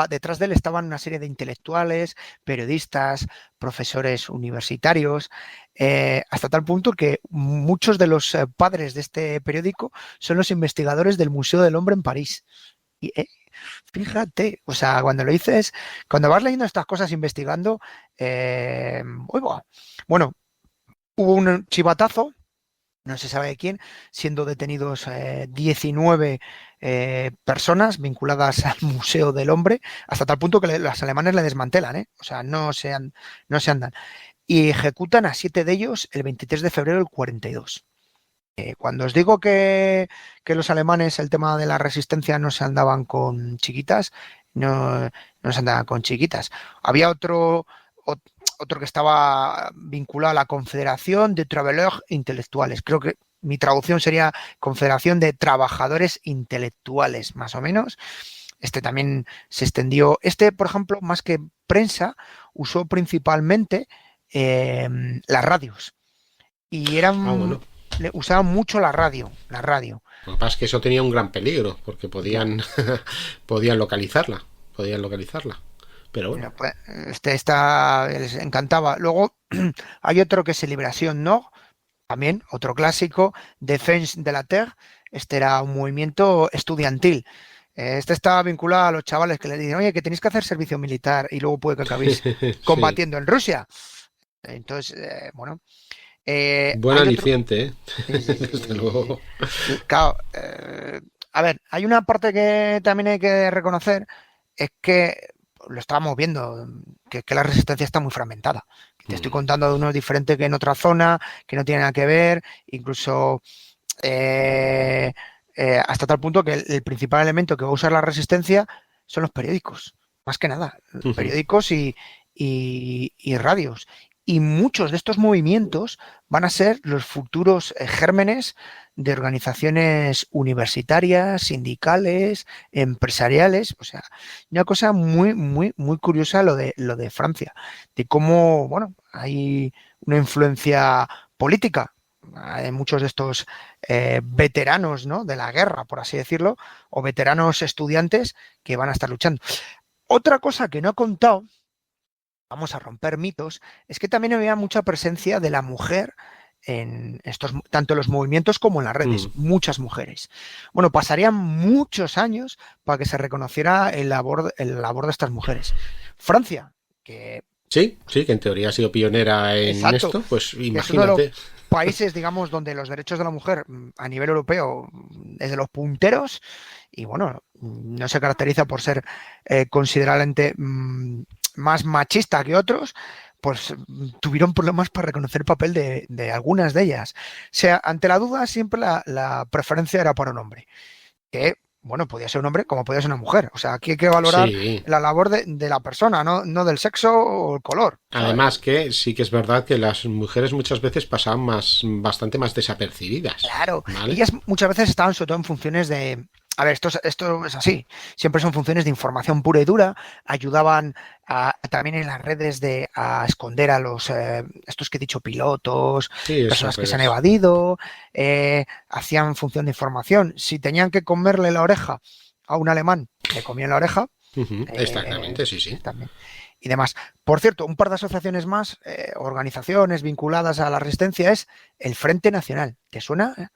detrás de él estaban una serie de intelectuales, periodistas, profesores universitarios, hasta tal punto que muchos de los padres de este periódico son los investigadores del Museo del Hombre en París. Y fíjate, o sea, cuando vas leyendo estas cosas, investigando, bueno, hubo un chivatazo, no se sabe de quién, siendo detenidos 19 personas vinculadas al Museo del Hombre, hasta tal punto que los alemanes le desmantelan, o sea, no se andan. Y ejecutan a 7 de ellos el 23 de febrero del 42. Cuando os digo que los alemanes, el tema de la resistencia, no se andaban con chiquitas, no se andaban con chiquitas. Había otro que estaba vinculado a la Confederación de Travailleurs Intelectuales. Creo que mi traducción sería Confederación de Trabajadores Intelectuales, más o menos. Este también se extendió. Por ejemplo, más que prensa, usó principalmente las radios. Y usaban mucho la radio. Lo que pasa es que eso tenía un gran peligro, porque podían localizarla. Pero bueno. Pues, les encantaba. Luego hay otro que es Liberación Nord, también otro clásico, Défense de la Terre. Este era un movimiento estudiantil. Este estaba vinculado a los chavales que les dicen, oye, que tenéis que hacer servicio militar y luego puede que acabéis combatiendo en Rusia. Entonces, bueno. Buen aliciente, desde luego. Claro, a ver, hay una parte que también hay que reconocer, es que lo estábamos viendo, que la resistencia está muy fragmentada. Te estoy contando de unos diferentes que en otra zona, que no tienen nada que ver, incluso hasta tal punto que el principal elemento que va a usar la resistencia son los periódicos, más que nada, periódicos y radios. Y muchos de estos movimientos van a ser los futuros gérmenes de organizaciones universitarias, sindicales, empresariales. O sea, una cosa muy, muy, muy curiosa lo de Francia, de cómo, bueno, hay una influencia política. Hay muchos de estos veteranos, ¿no?, de la guerra, por así decirlo, o veteranos estudiantes que van a estar luchando. Otra cosa que no he contado, vamos a romper mitos, es que también había mucha presencia de la mujer en estos, tanto en los movimientos como en las redes, muchas mujeres. Bueno, pasarían muchos años para que se reconociera el labor de estas mujeres. Francia, que... Sí, que en teoría ha sido pionera en esto, pues imagínate. Países, digamos, donde los derechos de la mujer a nivel europeo es de los punteros y, bueno, no se caracteriza por ser considerablemente más machista que otros, pues tuvieron problemas para reconocer el papel de algunas de ellas. O sea, ante la duda siempre la preferencia era para un hombre, que, bueno, podía ser un hombre como podía ser una mujer. O sea, aquí hay que valorar la labor de la persona, no del sexo o el color, ¿sabes? Además que sí que es verdad que las mujeres muchas veces pasaban bastante más desapercibidas. Claro, ¿vale? Ellas muchas veces estaban sobre todo en funciones de... A ver, esto es así. Siempre son funciones de información pura y dura. Ayudaban también en las redes a esconder a los, estos que he dicho, pilotos, personas que se han evadido, hacían función de información. Si tenían que comerle la oreja a un alemán, le comían la oreja. Exactamente, sí. También. Y demás. Por cierto, un par de asociaciones más, organizaciones vinculadas a la resistencia, es el Frente Nacional. ¿Te suena?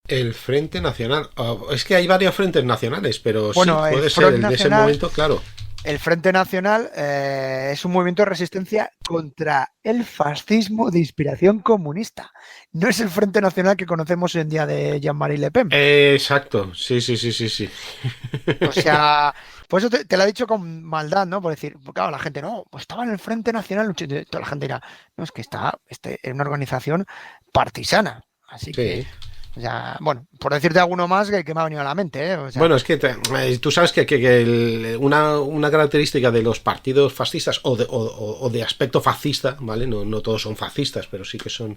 El Frente Nacional. Es que hay varios frentes nacionales, pero bueno, sí, puede ser el de ese momento, claro. El Frente Nacional es un movimiento de resistencia contra el fascismo de inspiración comunista. No es el Frente Nacional que conocemos hoy en día de Jean-Marie Le Pen. Exacto, sí. O sea, por eso te lo he dicho con maldad, ¿no? Por decir, claro, la gente, no, pues estaba en el Frente Nacional, toda la gente dirá, no, es que está en una organización partisana. Así que... Ya, bueno, por decirte alguno más que me ha venido a la mente, ¿eh? O sea, bueno, es que tú sabes que una característica de los partidos fascistas o de aspecto fascista, ¿vale? No todos son fascistas, pero sí que son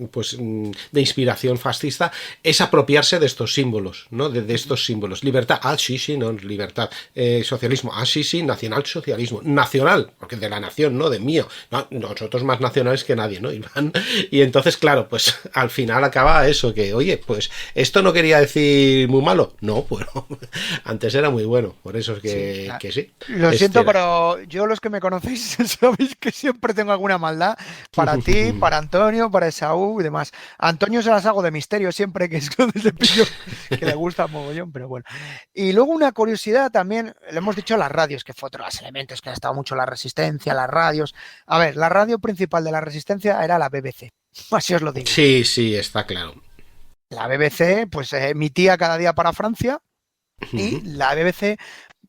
pues de inspiración fascista, es apropiarse de estos símbolos, ¿no? De estos símbolos. Libertad, sí, no, libertad. Socialismo, sí, nacionalsocialismo. Nacional, porque de la nación, no de mío. No, nosotros más nacionales que nadie, ¿no? Y entonces, claro, pues al final acaba eso, que oye, pues esto no quería decir muy malo, no, bueno, antes era muy bueno, por eso es que sí. Lo siento, pero yo, los que me conocéis, sabéis que siempre tengo alguna maldad para ti, para Antonio, para Esaú y demás. A Antonio se las hago de misterio siempre, que es donde se pillo, que le gusta mogollón, pero bueno. Y luego una curiosidad también, le hemos dicho las radios, que fue otro de los elementos que ha estado mucho la resistencia, las radios. A ver, la radio principal de la resistencia era la BBC. Así os lo digo. Sí, está claro. La BBC pues emitía cada día para Francia y la BBC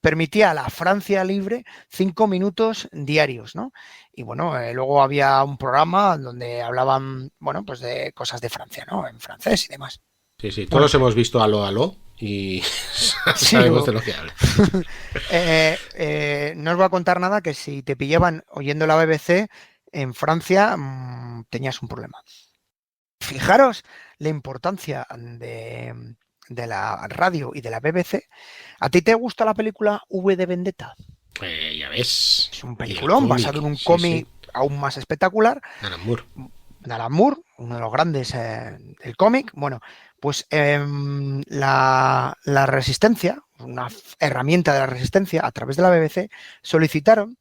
permitía a la Francia libre 5 minutos diarios, ¿no? Y bueno, luego había un programa donde hablaban, bueno, pues de cosas de Francia, ¿no? En francés y demás. Sí, todos hemos visto Aló y sabemos de lo que habla. No os voy a contar nada que si te pillaban oyendo la BBC en Francia tenías un problema. Fijaros la importancia de la radio y de la BBC. ¿A ti te gusta la película V de Vendetta? Ya ves. Es un peliculón basado en un cómic aún más espectacular. Alan Moore, uno de los grandes del cómic. Bueno, pues la resistencia, una herramienta de la resistencia a través de la BBC, solicitaron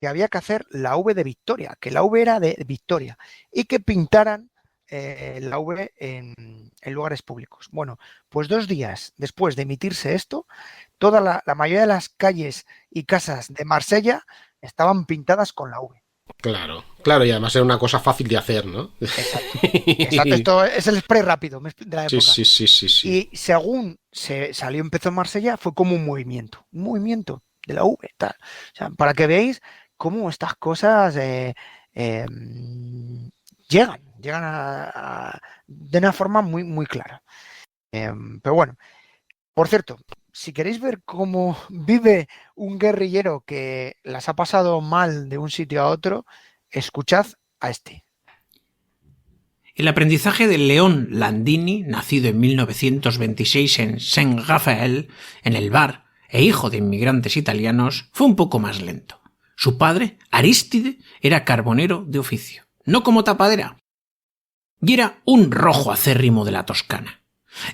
que había que hacer la V de Victoria, que la V era de Victoria, y que pintaran la V en lugares públicos. Bueno, pues 2 días después de emitirse esto, toda la mayoría de las calles y casas de Marsella estaban pintadas con la V. Claro, y además era una cosa fácil de hacer, ¿no? Exacto. Esto es el spray rápido de la época. Sí. Y según empezó en Marsella, fue como un movimiento de la V, tal. O sea, para que veáis cómo estas cosas llegan de una forma muy, muy clara. Pero bueno, por cierto, si queréis ver cómo vive un guerrillero que las ha pasado mal de un sitio a otro, escuchad a este. El aprendizaje de León Landini, nacido en 1926 en Saint-Raphaël, en el Var, e hijo de inmigrantes italianos, fue un poco más lento. Su padre, Arístide, era carbonero de oficio, no como tapadera, y era un rojo acérrimo de la Toscana.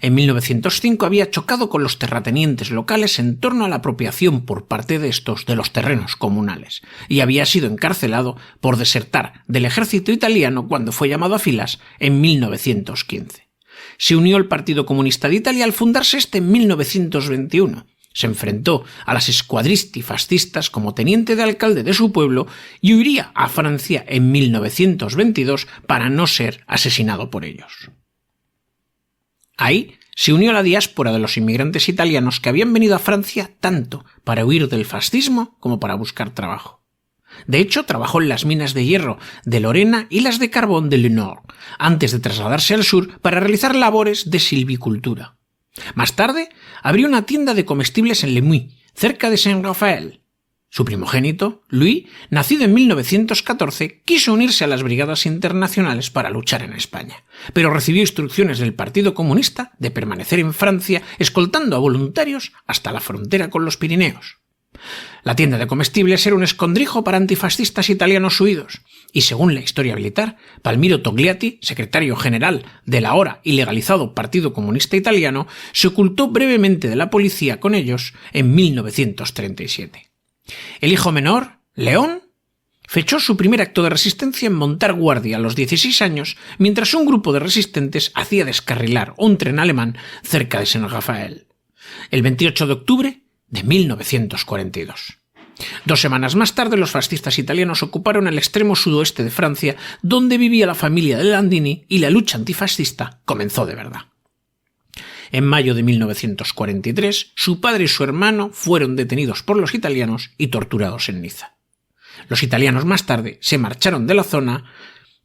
En 1905 había chocado con los terratenientes locales en torno a la apropiación por parte de estos de los terrenos comunales y había sido encarcelado por desertar del ejército italiano cuando fue llamado a filas en 1915. Se unió al Partido Comunista de Italia al fundarse este en 1921. Se enfrentó a las squadristi fascistas como teniente de alcalde de su pueblo y huiría a Francia en 1922 para no ser asesinado por ellos. Ahí se unió a la diáspora de los inmigrantes italianos que habían venido a Francia tanto para huir del fascismo como para buscar trabajo. De hecho, trabajó en las minas de hierro de Lorena y las de carbón de Le Nord, antes de trasladarse al sur para realizar labores de silvicultura. Más tarde, abrió una tienda de comestibles en Le Muy, cerca de Saint-Raphaël. Su primogénito, Louis, nacido en 1914, quiso unirse a las brigadas internacionales para luchar en España, pero recibió instrucciones del Partido Comunista de permanecer en Francia escoltando a voluntarios hasta la frontera con los Pirineos. La tienda de comestibles era un escondrijo para antifascistas italianos huidos, y según la historia militar, Palmiro Togliatti, secretario general del ahora ilegalizado Partido Comunista Italiano, se ocultó brevemente de la policía con ellos en 1937. El hijo menor, León, fechó su primer acto de resistencia en montar guardia a los 16 años mientras un grupo de resistentes hacía descarrilar un tren alemán cerca de Saint-Raphaël, el 28 de octubre de 1942. 2 semanas más tarde, los fascistas italianos ocuparon el extremo sudoeste de Francia, donde vivía la familia de Landini, y la lucha antifascista comenzó de verdad. En mayo de 1943, su padre y su hermano fueron detenidos por los italianos y torturados en Niza. Los italianos más tarde se marcharon de la zona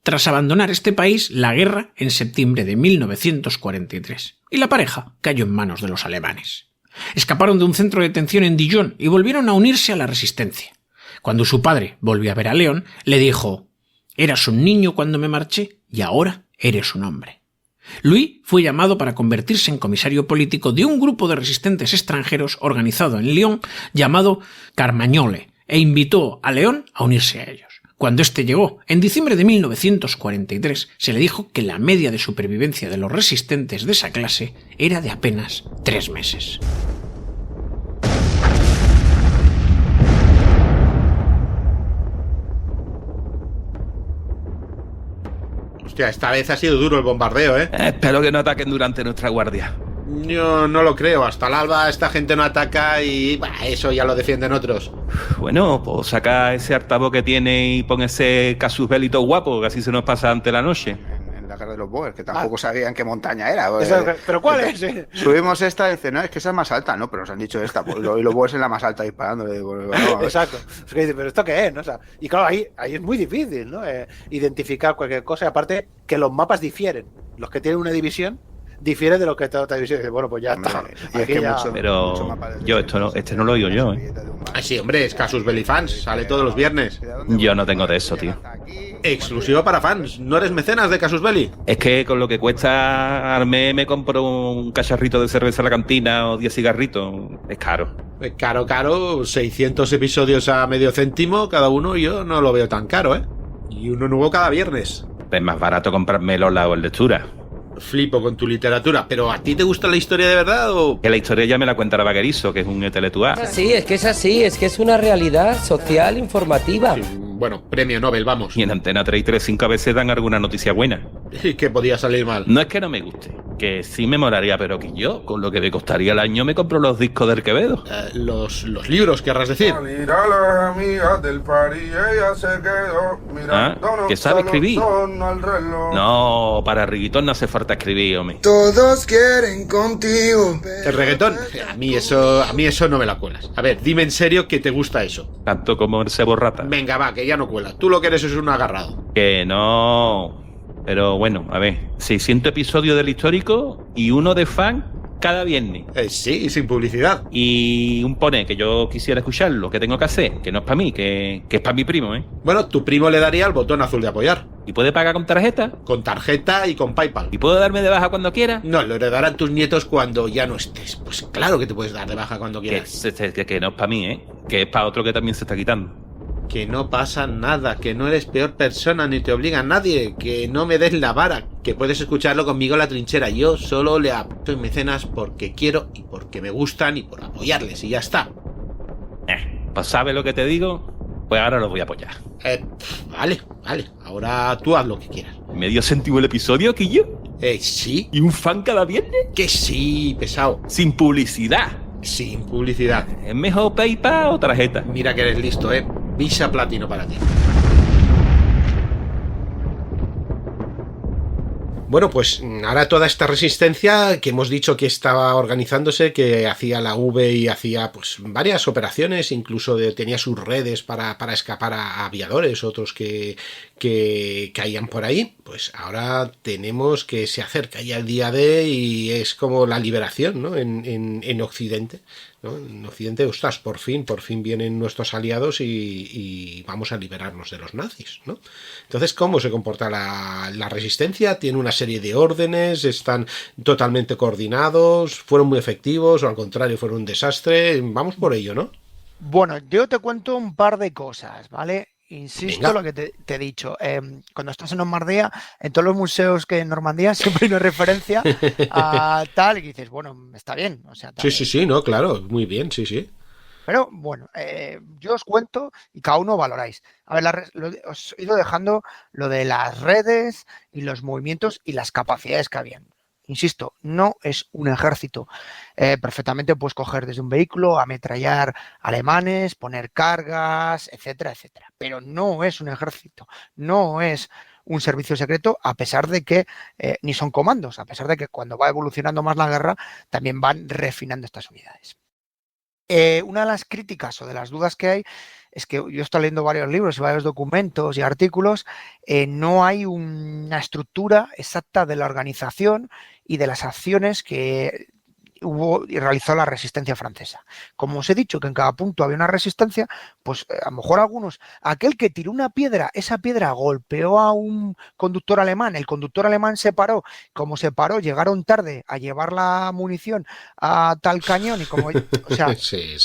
tras abandonar este país la guerra en septiembre de 1943, y la pareja cayó en manos de los alemanes. Escaparon de un centro de detención en Dijon y volvieron a unirse a la resistencia. Cuando su padre volvió a ver a León, le dijo: «Eras un niño cuando me marché y ahora eres un hombre». Louis fue llamado para convertirse en comisario político de un grupo de resistentes extranjeros organizado en Lyon llamado Carmagnole e invitó a León a unirse a ellos. Cuando éste llegó, en diciembre de 1943, se le dijo que la media de supervivencia de los resistentes de esa clase era de apenas 3 meses. Hostia, esta vez ha sido duro el bombardeo, ¿eh? Espero que no ataquen durante nuestra guardia. Yo no lo creo. Hasta el alba esta gente no ataca y eso ya lo defienden otros. Bueno, pues saca ese altavoz que tiene y pon ese casus belli todo guapo, que así se nos pasa ante la noche. En la guerra de los Boers, que tampoco sabían qué montaña era. ¿Pero cuál es? Subimos esta y dicen, no, es que esa es más alta, ¿no? Pero nos han dicho esta. Y los Boers en la más alta disparando. No, exacto. Es que dice, ¿pero esto qué es? ¿No? O sea, y claro, ahí es muy difícil, ¿no? Identificar cualquier cosa. Y aparte, que los mapas difieren. Los que tienen una división difiere de lo que está otra división. Bueno, pues ya está. Y es que ya... Pero yo este no lo oigo yo, ¿eh? Ah, sí, hombre, es Casus Belli Fans. Sale todos los viernes. Yo no tengo de eso, tío. Exclusivo para fans. ¿No eres mecenas de Casus Belli? Es que con lo que cuesta al mes me compro un cacharrito de cerveza a la cantina o 10 cigarritos. Es caro. Caro. 600 episodios a medio céntimo cada uno. Yo no lo veo tan caro, ¿eh? Y uno nuevo cada viernes. Es más barato comprarme Lola o el Lectura. Flipo con tu literatura, pero ¿a ti te gusta la historia de verdad o...? Que la historia ya me la cuenta la Vaquerizo, que es un intelectual. Sí, es que es así, es que es una realidad social informativa. Sí, bueno, premio Nobel, vamos. Y en Antena 3 y 3-5 a veces dan alguna noticia buena. ¿Y qué podía salir mal? No es que no me guste, que sí me molaría, pero que yo, con lo que me costaría el año, me compro los discos del Quevedo. Los libros, querrás decir. ¿Que sabe escribir? No, para reggaetón no hace falta escribir, hombre. Todos quieren contigo. ¿El reggaetón? A mí eso no me la cuelas. A ver, dime en serio que te gusta eso. Tanto como el Sebo Rata. Venga, va, que ya no cuela. Tú lo que eres es un agarrado. Que no... Pero bueno, a ver, 600 episodios del histórico y uno de fan cada viernes. Sí, sin publicidad. Y un pone que yo quisiera escucharlo, que tengo que hacer, que no es para mí, que es para mi primo, ¿eh? Bueno, tu primo le daría el botón azul de apoyar. ¿Y puede pagar con tarjeta? Con tarjeta y con PayPal. ¿Y puedo darme de baja cuando quiera? No, lo heredarán tus nietos cuando ya no estés. Pues claro que te puedes dar de baja cuando quieras. Que no es para mí, ¿eh? Que es para otro que también se está quitando. Que no pasa nada, que no eres peor persona ni te obliga a nadie, que no me des la vara, que puedes escucharlo conmigo en la trinchera. Yo solo le apoyo en mecenas porque quiero y porque me gustan y por apoyarles y ya está. Pues ¿sabes lo que te digo? Pues ahora lo voy a apoyar. Vale, ahora tú haz lo que quieras. ¿Medio céntimo el episodio, Quillo? Sí. ¿Y un fan cada viernes? Que sí, pesado. Sin publicidad. Sin publicidad. ¿Es mejor PayPal o tarjeta? Mira que eres listo, Visa Platino para ti. Bueno, pues ahora toda esta resistencia que hemos dicho que estaba organizándose, que hacía la V y hacía pues varias operaciones, incluso tenía sus redes para escapar a aviadores, otros que caían por ahí, pues ahora tenemos que se acerca ya el día D y es como la liberación, ¿no? En Occidente, ¿no? En Occidente, ostras, por fin vienen nuestros aliados y vamos a liberarnos de los nazis, ¿no? Entonces, ¿cómo se comporta la resistencia? Tiene una serie de órdenes, están totalmente coordinados, fueron muy efectivos o al contrario fueron un desastre. Vamos por ello, ¿no? Bueno, yo te cuento un par de cosas, ¿vale? Insisto, Venga. lo que te he dicho. Cuando estás en Normandía, en todos los museos que en Normandía siempre hay una referencia a tal y dices, bueno, está bien. O sea, Sí, no, claro, muy bien, sí. Pero bueno, yo os cuento y cada uno valoráis. A ver, os he ido dejando lo de las redes y los movimientos y las capacidades que habían. Insisto, no es un ejército. Perfectamente puedes coger desde un vehículo, ametrallar alemanes, poner cargas, etcétera, etcétera. Pero no es un ejército, no es un servicio secreto, a pesar de que ni son comandos, a pesar de que cuando va evolucionando más la guerra, también van refinando estas unidades. Una de las críticas o de las dudas que hay es que yo estoy leyendo varios libros y varios documentos y artículos, no hay una estructura exacta de la organización y de las acciones que hubo y realizó la resistencia francesa. Como os he dicho que en cada punto había una resistencia, pues a lo mejor aquel que tiró una piedra, esa piedra golpeó a un conductor alemán, el conductor alemán se paró, como se paró, llegaron tarde a llevar la munición a tal cañón y como, o sea, sí.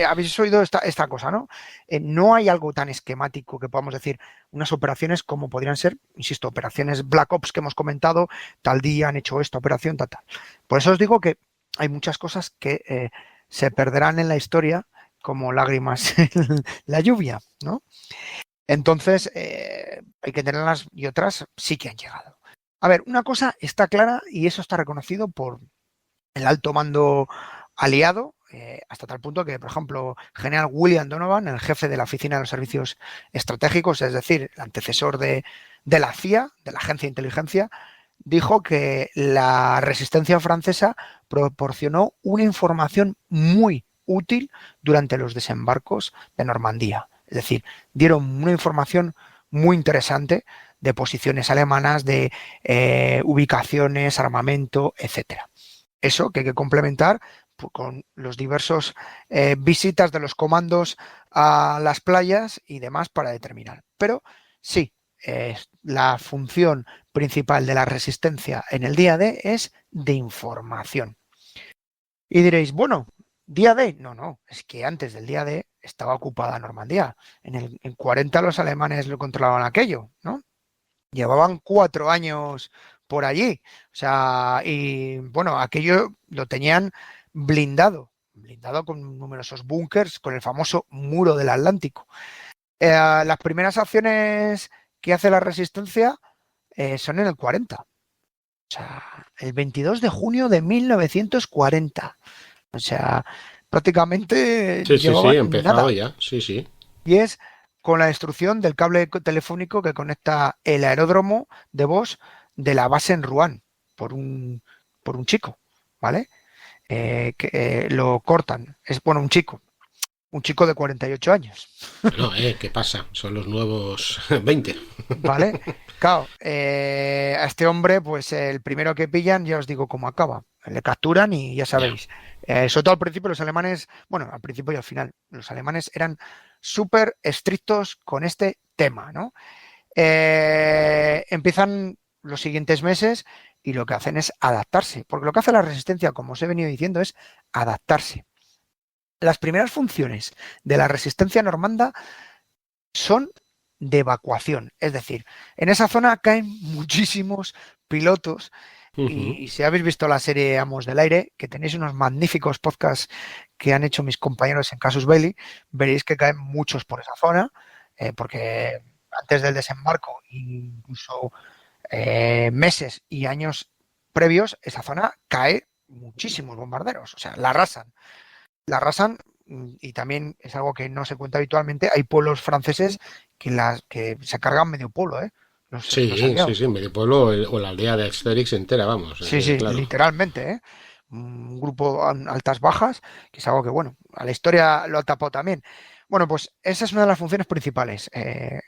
habéis oído esta cosa, ¿no? No hay algo tan esquemático que podamos decir unas operaciones como podrían ser, insisto, operaciones Black Ops que hemos comentado, tal día han hecho esta operación, tal. Por eso os digo que hay muchas cosas que se perderán en la historia como lágrimas en la lluvia, ¿no? Entonces, hay que tenerlas y otras sí que han llegado. A ver, una cosa está clara y eso está reconocido por el alto mando aliado, hasta tal punto que, por ejemplo, General William Donovan, el jefe de la Oficina de los Servicios Estratégicos, es decir, el antecesor de la CIA, de la Agencia de Inteligencia, dijo que la resistencia francesa proporcionó una información muy útil durante los desembarcos de Normandía. Es decir, dieron una información muy interesante de posiciones alemanas, de ubicaciones, armamento, etcétera. Eso que hay que complementar con los diversos visitas de los comandos a las playas y demás para determinar. Pero sí, la función principal de la resistencia en el día D es de información. Y diréis, bueno, día D, no, es que antes del día D estaba ocupada Normandía. En 40 los alemanes lo controlaban aquello, ¿no? Llevaban 4 años por allí. O sea, y bueno, aquello lo tenían blindado con numerosos búnkers, con el famoso muro del Atlántico. Las primeras acciones que hace la resistencia son en el 40. O sea, el 22 de junio de 1940. O sea, prácticamente... Sí, empezado nada. Ya, sí. Y es con la destrucción del cable telefónico que conecta el aeródromo de Vos de la base en Rouen por un chico, ¿vale? Que lo cortan. Es, bueno, un chico de 48 años. No, ¿qué pasa? Son los nuevos 20. Vale, claro, a este hombre, pues el primero que pillan, ya os digo cómo acaba. Le capturan y ya sabéis. Sobre todo al principio los alemanes, bueno, al principio y al final, los alemanes eran súper estrictos con este tema, ¿no? Empiezan los siguientes meses y lo que hacen es adaptarse, porque lo que hace la resistencia, como os he venido diciendo, es adaptarse. Las primeras funciones de la resistencia normanda son de evacuación. Es decir, en esa zona caen muchísimos pilotos. Y si habéis visto la serie Amos del Aire, que tenéis unos magníficos podcasts que han hecho mis compañeros en Casus Belli, veréis que caen muchos por esa zona, porque antes del desembarco, incluso meses y años previos, esa zona cae muchísimos bombarderos, o sea, la arrasan. La arrasan, y también es algo que no se cuenta habitualmente, hay pueblos franceses que se cargan medio pueblo, ¿eh? Los aliados. Sí, medio pueblo o la aldea de Asterix entera, vamos. Sí, Claro. literalmente, ¿eh? Un grupo altas bajas, que es algo que, bueno, a la historia lo ha tapado también. Bueno, pues esa es una de las funciones principales,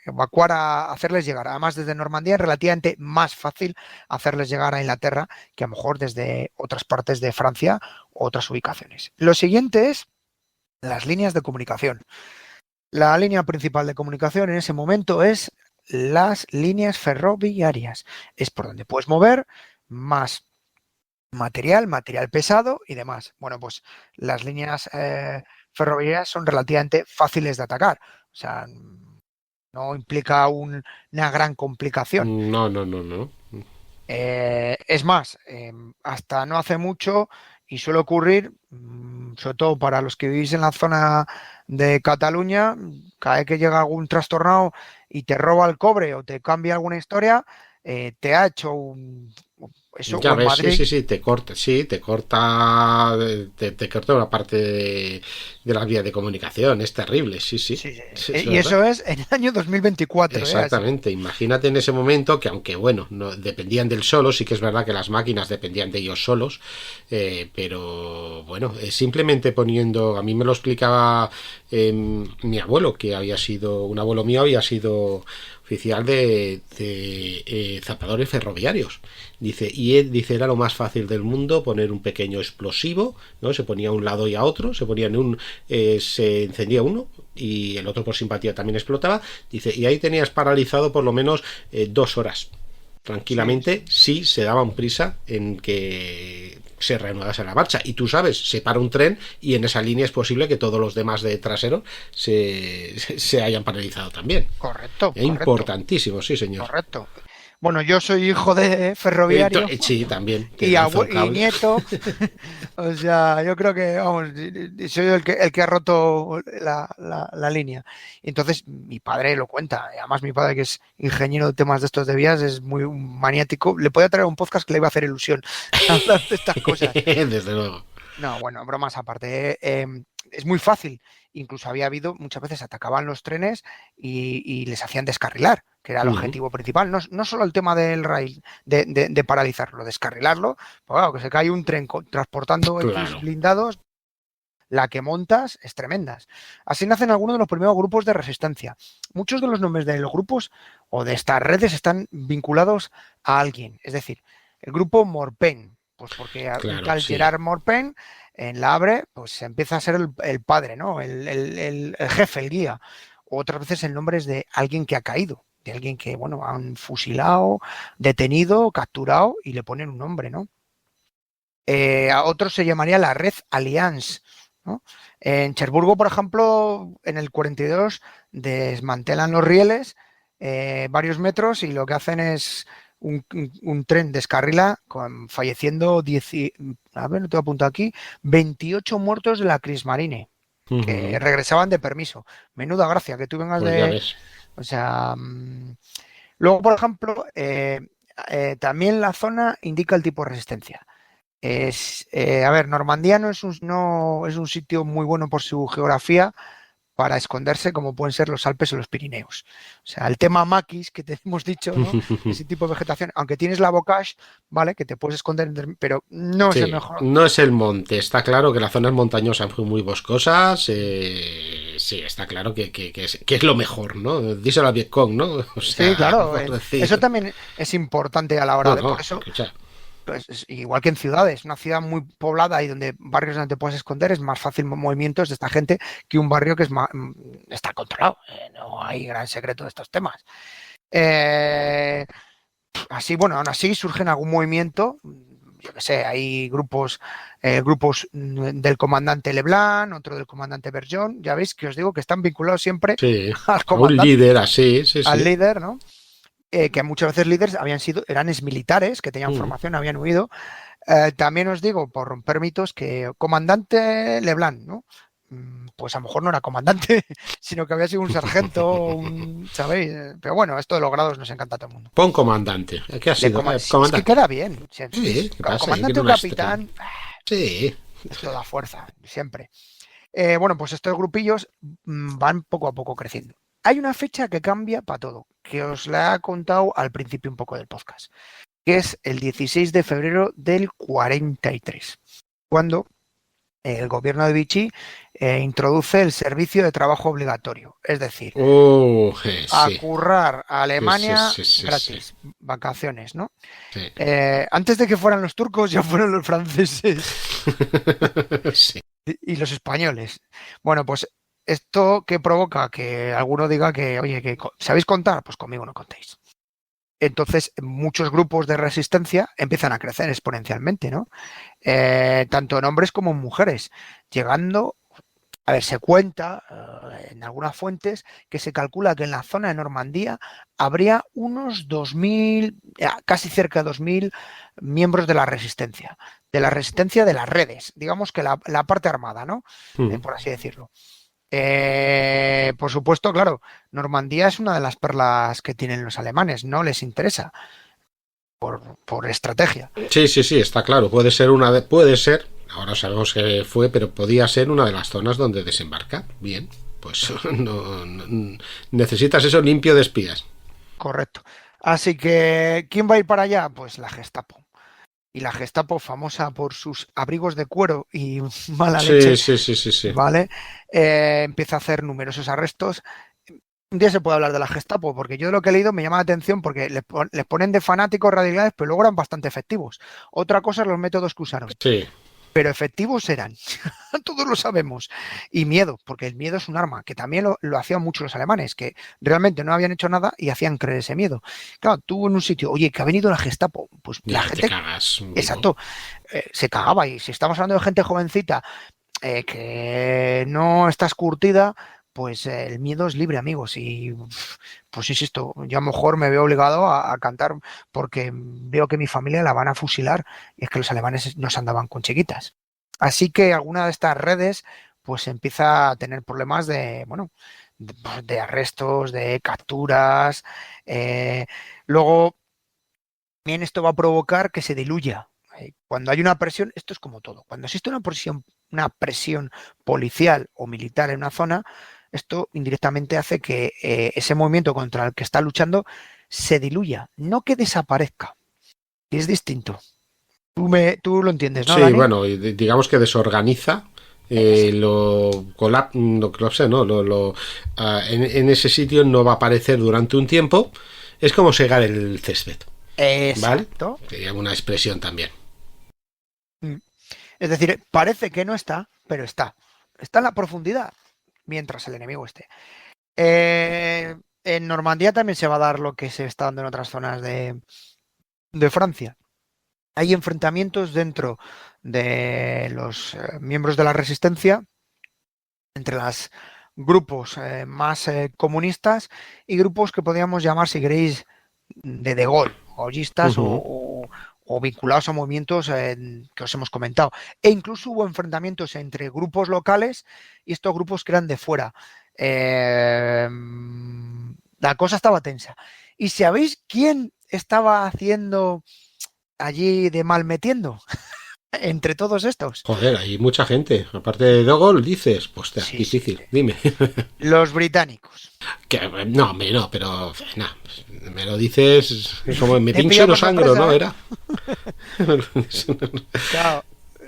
evacuar hacerles llegar. Además, desde Normandía es relativamente más fácil hacerles llegar a Inglaterra que a lo mejor desde otras partes de Francia u otras ubicaciones. Lo siguiente es las líneas de comunicación. La línea principal de comunicación en ese momento es las líneas ferroviarias. Es por donde puedes mover más material pesado y demás. Bueno, pues las líneas ferroviarias son relativamente fáciles de atacar. O sea, no implica una gran complicación. No. Es más, hasta no hace mucho, y suele ocurrir, sobre todo para los que vivís en la zona de Cataluña, cada vez que llega algún trastornado y te roba el cobre o te cambia alguna historia, te ha hecho eso, Ya o en ves, Madrid. te corta, te corta una parte de la vía de comunicación, es terrible, sí. Es Y verdad. eso es en el año 2024. Exactamente, imagínate en ese momento que aunque bueno, no dependían del solo, sí que es verdad que las máquinas dependían de ellos solos, pero bueno, simplemente poniendo, a mí me lo explicaba mi abuelo, que un abuelo mío había sido oficial de zapadores ferroviarios. Dice, y él dice, era lo más fácil del mundo poner un pequeño explosivo, ¿no? Se ponía a un lado y a otro, se encendía uno y el otro por simpatía también explotaba. Dice, y ahí tenías paralizado por lo menos 2 horas. Tranquilamente, sí se daban prisa en que se reanudase la marcha. Y tú sabes, se para un tren y en esa línea es posible que todos los demás de trasero se hayan paralizado también. Correcto. Es importantísimo, sí, señor. Correcto. Bueno, yo soy hijo de ferroviario. Sí, también. Y nieto. O sea, yo creo que, vamos, soy el que ha roto la línea. Entonces, mi padre lo cuenta. Además, mi padre, que es ingeniero de temas de estos de vías, es muy maniático. Le podía traer un podcast que le iba a hacer ilusión hablar de estas cosas. Desde luego. No, bueno, bromas aparte. Es muy fácil. Incluso había habido, muchas veces atacaban los trenes y les hacían descarrilar, que era el objetivo principal. No solo el tema del rail, de paralizarlo, descarrilarlo. Pues claro, que se cae un tren transportando X blindados, la que montas es tremenda. Así nacen algunos de los primeros grupos de resistencia. Muchos de los nombres de los grupos o de estas redes están vinculados a alguien. Es decir, el grupo Morpen, pues porque un tal Gerard Morpen en la Habre, pues empieza a ser el padre, ¿no? El jefe, el guía. Otras veces el nombre es de alguien que ha caído, de alguien que, bueno, han fusilado, detenido, capturado y le ponen un nombre, ¿no? A otros se llamaría la Red Alliance, ¿no? En Cherburgo, por ejemplo, en el 42 desmantelan los rieles varios metros y lo que hacen es un tren descarrila falleciendo a ver, no te voy a apuntar aquí, 28 muertos de la Kriegsmarine que regresaban de permiso. Menuda gracia que tú vengas pues o sea, luego, por ejemplo, también la zona indica el tipo de resistencia. A ver, Normandía no es un sitio muy bueno por su geografía para esconderse, como pueden ser los Alpes o los Pirineos. O sea, el tema maquis que te hemos dicho, ¿no? Ese tipo de vegetación, aunque tienes la bocage, ¿vale? Que te puedes esconder, pero no es el mejor. No es el monte, está claro que las zonas montañosas son muy boscosas, sí, está claro que es lo mejor, ¿no? Díselo a Vietcong, ¿no? O sea, sí, claro, eso también es importante a la hora de por eso. Escucha. Pues igual que en ciudades, una ciudad muy poblada y donde barrios donde te puedes esconder es más fácil movimientos de esta gente que un barrio que está controlado. No hay gran secreto de estos temas. Así, bueno, aún así surgen algún movimiento, yo qué sé, hay grupos del comandante Leblanc, otro del comandante Bergeon, ya veis que os digo que están vinculados siempre al comandante, un líder así, al líder, ¿no? Que muchas veces líderes eran exmilitares, que tenían formación, habían huido. También os digo, por romper mitos, que comandante Leblanc, ¿no? Pues a lo mejor no era comandante, sino que había sido un sargento, ¿sabéis? Pero bueno, esto de los grados nos encanta a todo el mundo. Pon comandante. ¿Qué ha sido? Es que queda bien. Sí, ¿qué pasa? Comandante o capitán. Sí. Esto da fuerza, siempre. Bueno, pues estos grupillos van poco a poco creciendo. Hay una fecha que cambia para todo, que os la he contado al principio un poco del podcast, que es el 16 de febrero del 43, cuando el gobierno de Vichy introduce el servicio de trabajo obligatorio, es decir, a currar a Alemania gratis, vacaciones, ¿no? Sí. Antes de que fueran los turcos, ya fueron los franceses Sí. y los españoles. Bueno, pues esto que provoca que alguno diga que, oye, que ¿sabéis contar? Pues conmigo no contéis. Entonces, muchos grupos de resistencia empiezan a crecer exponencialmente, ¿no? Tanto en hombres como en mujeres, llegando, a ver, se cuenta en algunas fuentes que se calcula que en la zona de Normandía habría unos 2.000, casi cerca de 2.000 miembros de la resistencia de las redes, digamos que la parte armada, ¿no? Por así decirlo. Por supuesto, claro, Normandía es una de las perlas que tienen los alemanes, no les interesa por estrategia. Sí, está claro, puede ser, ahora sabemos que fue, pero podía ser una de las zonas donde desembarca. Bien, pues no necesitas eso limpio de espías. Correcto. Así que, ¿quién va a ir para allá? Pues la Gestapo. Y la Gestapo, famosa por sus abrigos de cuero y mala leche, sí. ¿vale? Empieza a hacer numerosos arrestos. Un día se puede hablar de la Gestapo, porque yo de lo que he leído me llama la atención porque les ponen de fanáticos radicales, pero luego eran bastante efectivos. Otra cosa es los métodos que usaron. Sí. Pero efectivos eran, todos lo sabemos. Y miedo, porque el miedo es un arma, que también lo hacían muchos los alemanes, que realmente no habían hecho nada y hacían creer ese miedo. Claro, tú en un sitio, oye, que ha venido la Gestapo, pues ya la gente... Te cagas, exacto, se cagaba. Y si estamos hablando de gente jovencita que no está curtida, pues el miedo es libre, amigos. Y pues insisto, yo a lo mejor me veo obligado a cantar porque veo que mi familia la van a fusilar y es que los alemanes no se andaban con chiquitas. Así que alguna de estas redes pues empieza a tener problemas de arrestos, de capturas. Luego también esto va a provocar que se diluya. Cuando hay una presión, esto es como todo. Cuando existe una presión policial o militar en una zona, esto indirectamente hace que ese movimiento contra el que está luchando se diluya, no que desaparezca. Y es distinto. Tú lo entiendes, ¿no, Sí, Dani? bueno, digamos que desorganiza, colapsa, ¿no? En ese sitio no va a aparecer durante un tiempo. Es como segar el césped. Exacto. ¿Vale? Sería una expresión también. Es decir, parece que no está, pero está. Está en la profundidad, mientras el enemigo esté. En Normandía también se va a dar lo que se está dando en otras zonas de Francia. Hay enfrentamientos dentro de los miembros de la resistencia entre los grupos más comunistas y grupos que podríamos llamar, si queréis, de Gaulle, gaullistas o vinculados a movimientos que os hemos comentado. E incluso hubo enfrentamientos entre grupos locales y estos grupos que eran de fuera. La cosa estaba tensa. ¿Y sabéis quién estaba haciendo allí de mal metiendo? Entre todos estos. Joder, hay mucha gente. Aparte de De Gaulle, dices, pues sí, difícil, sí. Dime. Los británicos. No, pero me lo dices como me pincho no sangro, ¿no? Era. Claro,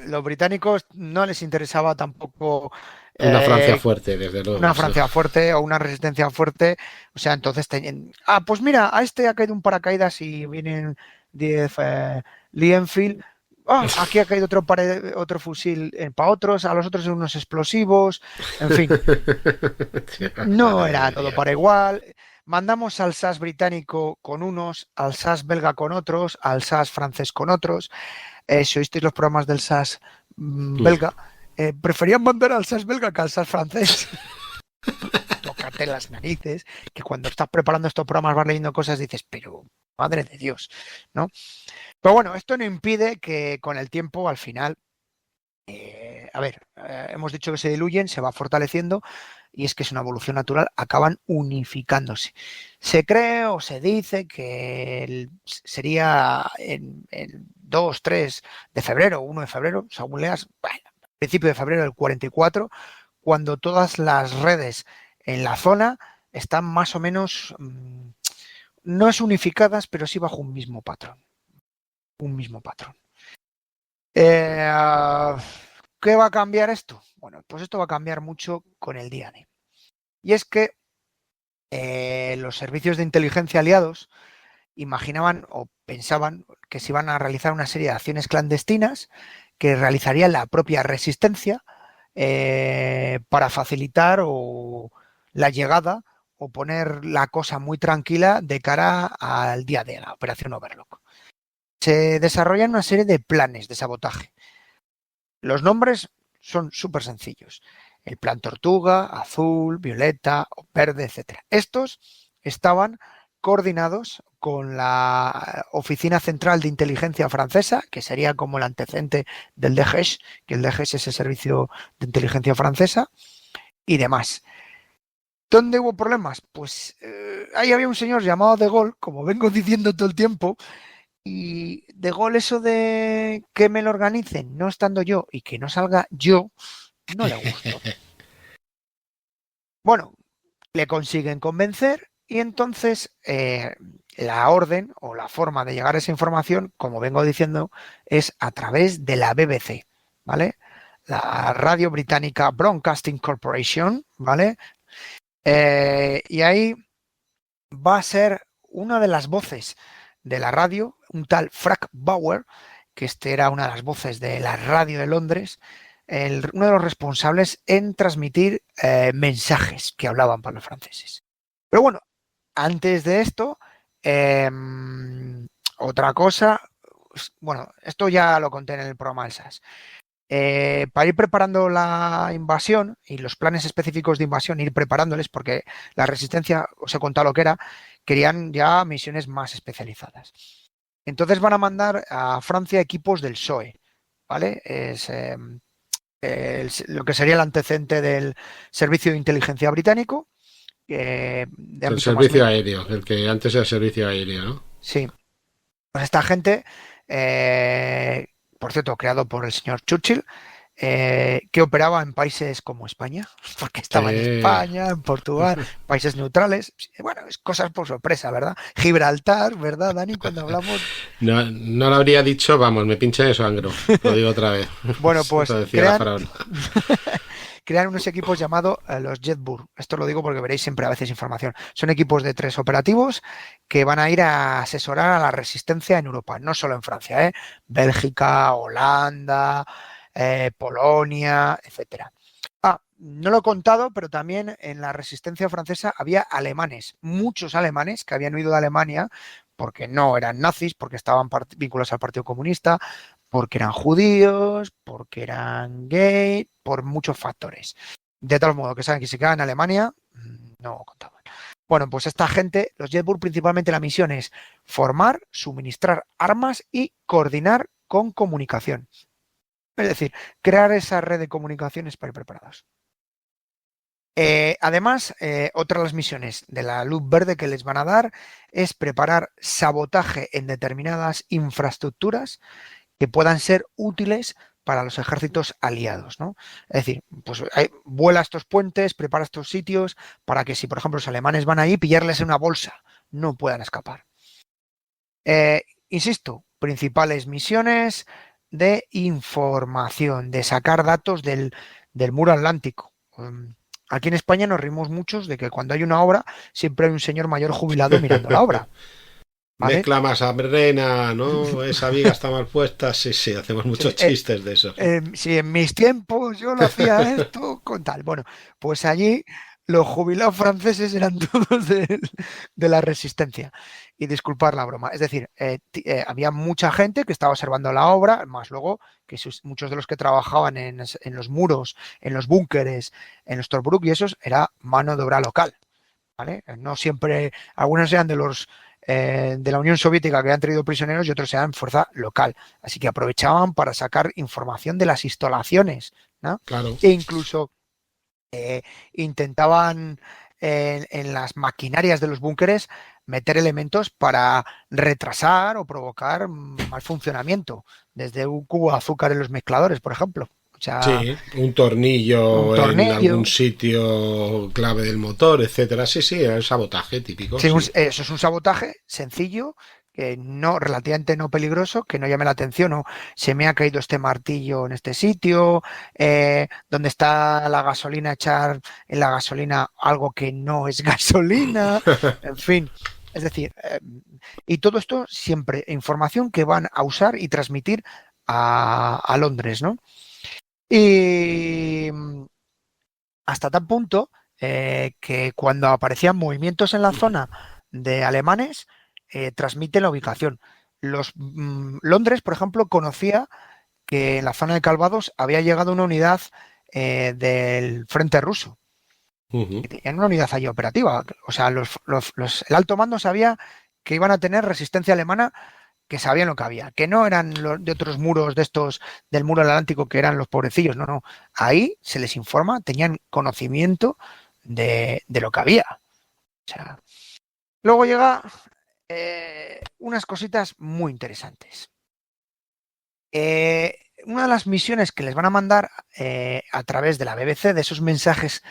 los británicos no les interesaba tampoco una Francia fuerte, desde luego. Una Francia fuerte o una resistencia fuerte. O sea, entonces tenían... pues mira, a este ha caído un paracaídas y vienen 10 Lee Enfield. Aquí ha caído otro fusil para otros, a los otros unos explosivos, en fin. No era todo para igual. Mandamos al SAS británico con unos, al SAS belga con otros, al SAS francés con otros. si oísteis los programas del SAS belga, preferían mandar al SAS belga que al SAS francés. Tócate las narices, que cuando estás preparando estos programas vas leyendo cosas y dices, pero madre de Dios, ¿no? Pero bueno, esto no impide que con el tiempo, al final, hemos dicho que se diluyen, se va fortaleciendo, y es que es una evolución natural, acaban unificándose. Se cree o se dice que sería en 2, 3 de febrero, 1 de febrero, según leas, bueno, principio de febrero del 44, cuando todas las redes en la zona están más o menos, no es unificadas, pero sí bajo un mismo patrón. ¿Qué va a cambiar esto? Bueno, pues esto va a cambiar mucho con el día D. Y es que los servicios de inteligencia aliados imaginaban o pensaban que se iban a realizar una serie de acciones clandestinas que realizaría la propia resistencia para facilitar la llegada o poner la cosa muy tranquila de cara al día D, la Operación Overlord. Se desarrollan una serie de planes de sabotaje. Los nombres son súper sencillos. El plan Tortuga, Azul, Violeta, Verde, etc. Estos estaban coordinados con la Oficina Central de Inteligencia Francesa, que sería como el antecedente del DGES, que el DGES es el Servicio de Inteligencia Francesa, y demás. ¿Dónde hubo problemas? Pues ahí había un señor llamado De Gaulle, como vengo diciendo todo el tiempo, y De Gaulle eso de que me lo organicen no estando yo y que no salga yo, no le gustó. Bueno, le consiguen convencer y entonces la orden o la forma de llegar a esa información, como vengo diciendo, es a través de la BBC, ¿vale? La radio británica Broadcasting Corporation, ¿vale? Y ahí va a ser una de las voces de la radio, un tal Frank Bauer, que era una de las voces de la radio de Londres, uno de los responsables en transmitir mensajes que hablaban para los franceses. Pero bueno, antes de esto, otra cosa, bueno, esto ya lo conté en el programa del SAS. Para ir preparando la invasión y los planes específicos de invasión, ir preparándoles, porque la resistencia, os he contado lo que era, querían ya misiones más especializadas. Entonces van a mandar a Francia equipos del PSOE, ¿vale? Es lo que sería el antecedente del Servicio de Inteligencia Británico. El servicio aéreo, el que antes era el servicio aéreo, ¿no? Sí. Pues esta gente, por cierto, creado por el señor Churchill, que operaba en países como España, porque estaba en España, en Portugal, países neutrales. Bueno, es cosas por sorpresa, ¿verdad? Gibraltar, ¿verdad, Dani? Cuando hablamos... No lo habría dicho, vamos, me pinché eso, Angro. Lo digo otra vez. Bueno, pues crean unos equipos llamados los Jetbour. Esto lo digo porque veréis siempre a veces información. Son equipos de 3 operativos que van a ir a asesorar a la resistencia en Europa, no solo en Francia, Bélgica, Holanda, Polonia, etcétera. No lo he contado, pero también en la resistencia francesa había alemanes, muchos alemanes que habían huido de Alemania porque no eran nazis, porque estaban vinculados al Partido Comunista, porque eran judíos, porque eran gay, por muchos factores. De tal modo que saben que si quedan en Alemania, no contaban. Bueno, pues esta gente, los Jetbour, principalmente la misión es formar, suministrar armas y coordinar con comunicación. Es decir, crear esa red de comunicaciones para ir preparados. Además, otra de las misiones de la luz verde que les van a dar es preparar sabotaje en determinadas infraestructuras que puedan ser útiles para los ejércitos aliados, ¿no? Es decir, pues vuela estos puentes, prepara estos sitios para que si, por ejemplo, los alemanes van ahí, pillarles en una bolsa, no puedan escapar. Insisto, principales misiones de información, de sacar datos del muro atlántico. Aquí en España nos rimos muchos de que cuando hay una obra siempre hay un señor mayor jubilado mirando la obra. ¿Vale? Mezcla más arena, ¿no? Esa viga está mal puesta. Sí, hacemos muchos chistes de eso. Si en mis tiempos yo lo hacía esto con tal. Bueno, pues allí los jubilados franceses eran todos de la resistencia. Y disculpar la broma. Es decir, había mucha gente que estaba observando la obra, más luego que muchos de los que trabajaban en los muros, en los búnkeres, en los Tobruk y esos, era mano de obra local. ¿Vale? No siempre, algunos eran de los de la Unión Soviética que habían traído prisioneros y otros eran fuerza local. Así que aprovechaban para sacar información de las instalaciones, ¿no? Claro. E incluso intentaban en las maquinarias de los búnkeres meter elementos para retrasar o provocar mal funcionamiento, desde un cubo de azúcar en los mezcladores, por ejemplo. O sea, sí, un tornillo en algún sitio clave del motor, etcétera. Sí, es sabotaje típico. Sí, sí. Eso es un sabotaje sencillo, que no, relativamente no peligroso, que no llame la atención, o se me ha caído este martillo en este sitio, donde está la gasolina, echar en la gasolina algo que no es gasolina, en fin. Es decir, y todo esto siempre información que van a usar y transmitir a Londres, ¿no? Y hasta tal punto que cuando aparecían movimientos en la zona de alemanes, transmite la ubicación. Londres, por ejemplo, conocía que en la zona de Calvados había llegado una unidad del frente ruso. Tenían una unidad allí operativa. O sea, el alto mando sabía que iban a tener resistencia alemana, que sabían lo que había, que no eran los de otros muros de estos del muro atlántico que eran los pobrecillos, no. Ahí se les informa, tenían conocimiento de lo que había. O sea, luego llega unas cositas muy interesantes. Una de las misiones que les van a mandar a través de la BBC, de esos mensajes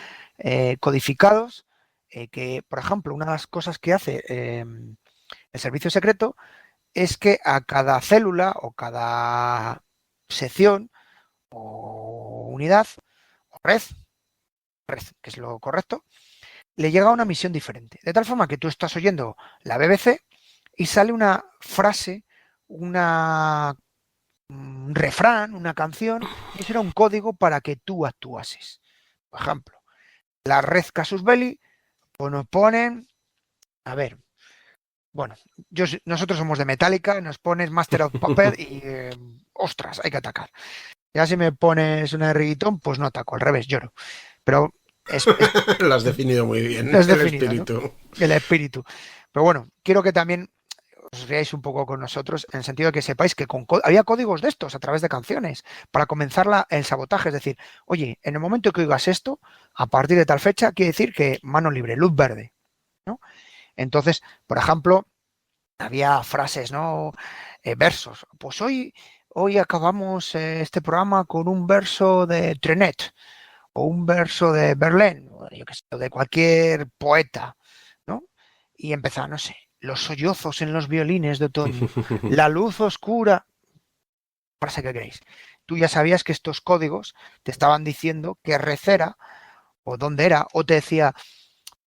codificados, que, por ejemplo, una de las cosas que hace el servicio secreto es que a cada célula o cada sección o unidad o red, que es lo correcto, le llega una misión diferente. De tal forma que tú estás oyendo la BBC y sale una frase, un refrán, una canción, y eso era un código para que tú actuases. Por ejemplo, la red Casus Belli, pues nos ponen, a ver, bueno, nosotros somos de Metallica, nos pones Master of Puppet y ostras, hay que atacar. Ya si me pones una de reggaetón, pues no ataco, al revés, lloro. Pero lo has definido muy bien, espíritu, ¿no? El espíritu. Pero bueno, quiero que también os riáis un poco con nosotros, en el sentido de que sepáis que había códigos de estos a través de canciones para comenzar el sabotaje. Es decir, oye, en el momento que oigas esto, a partir de tal fecha, quiere decir que mano libre, luz verde, ¿no? Entonces, por ejemplo, había frases, ¿no? Versos. Pues hoy acabamos este programa con un verso de Trenet o un verso de Verlaine, o yo qué sé, de cualquier poeta, ¿no? Y empezaba, no sé, los sollozos en los violines de otoño, la luz oscura. Frase que queréis. Tú ya sabías que estos códigos te estaban diciendo qué red era o dónde era, o te decía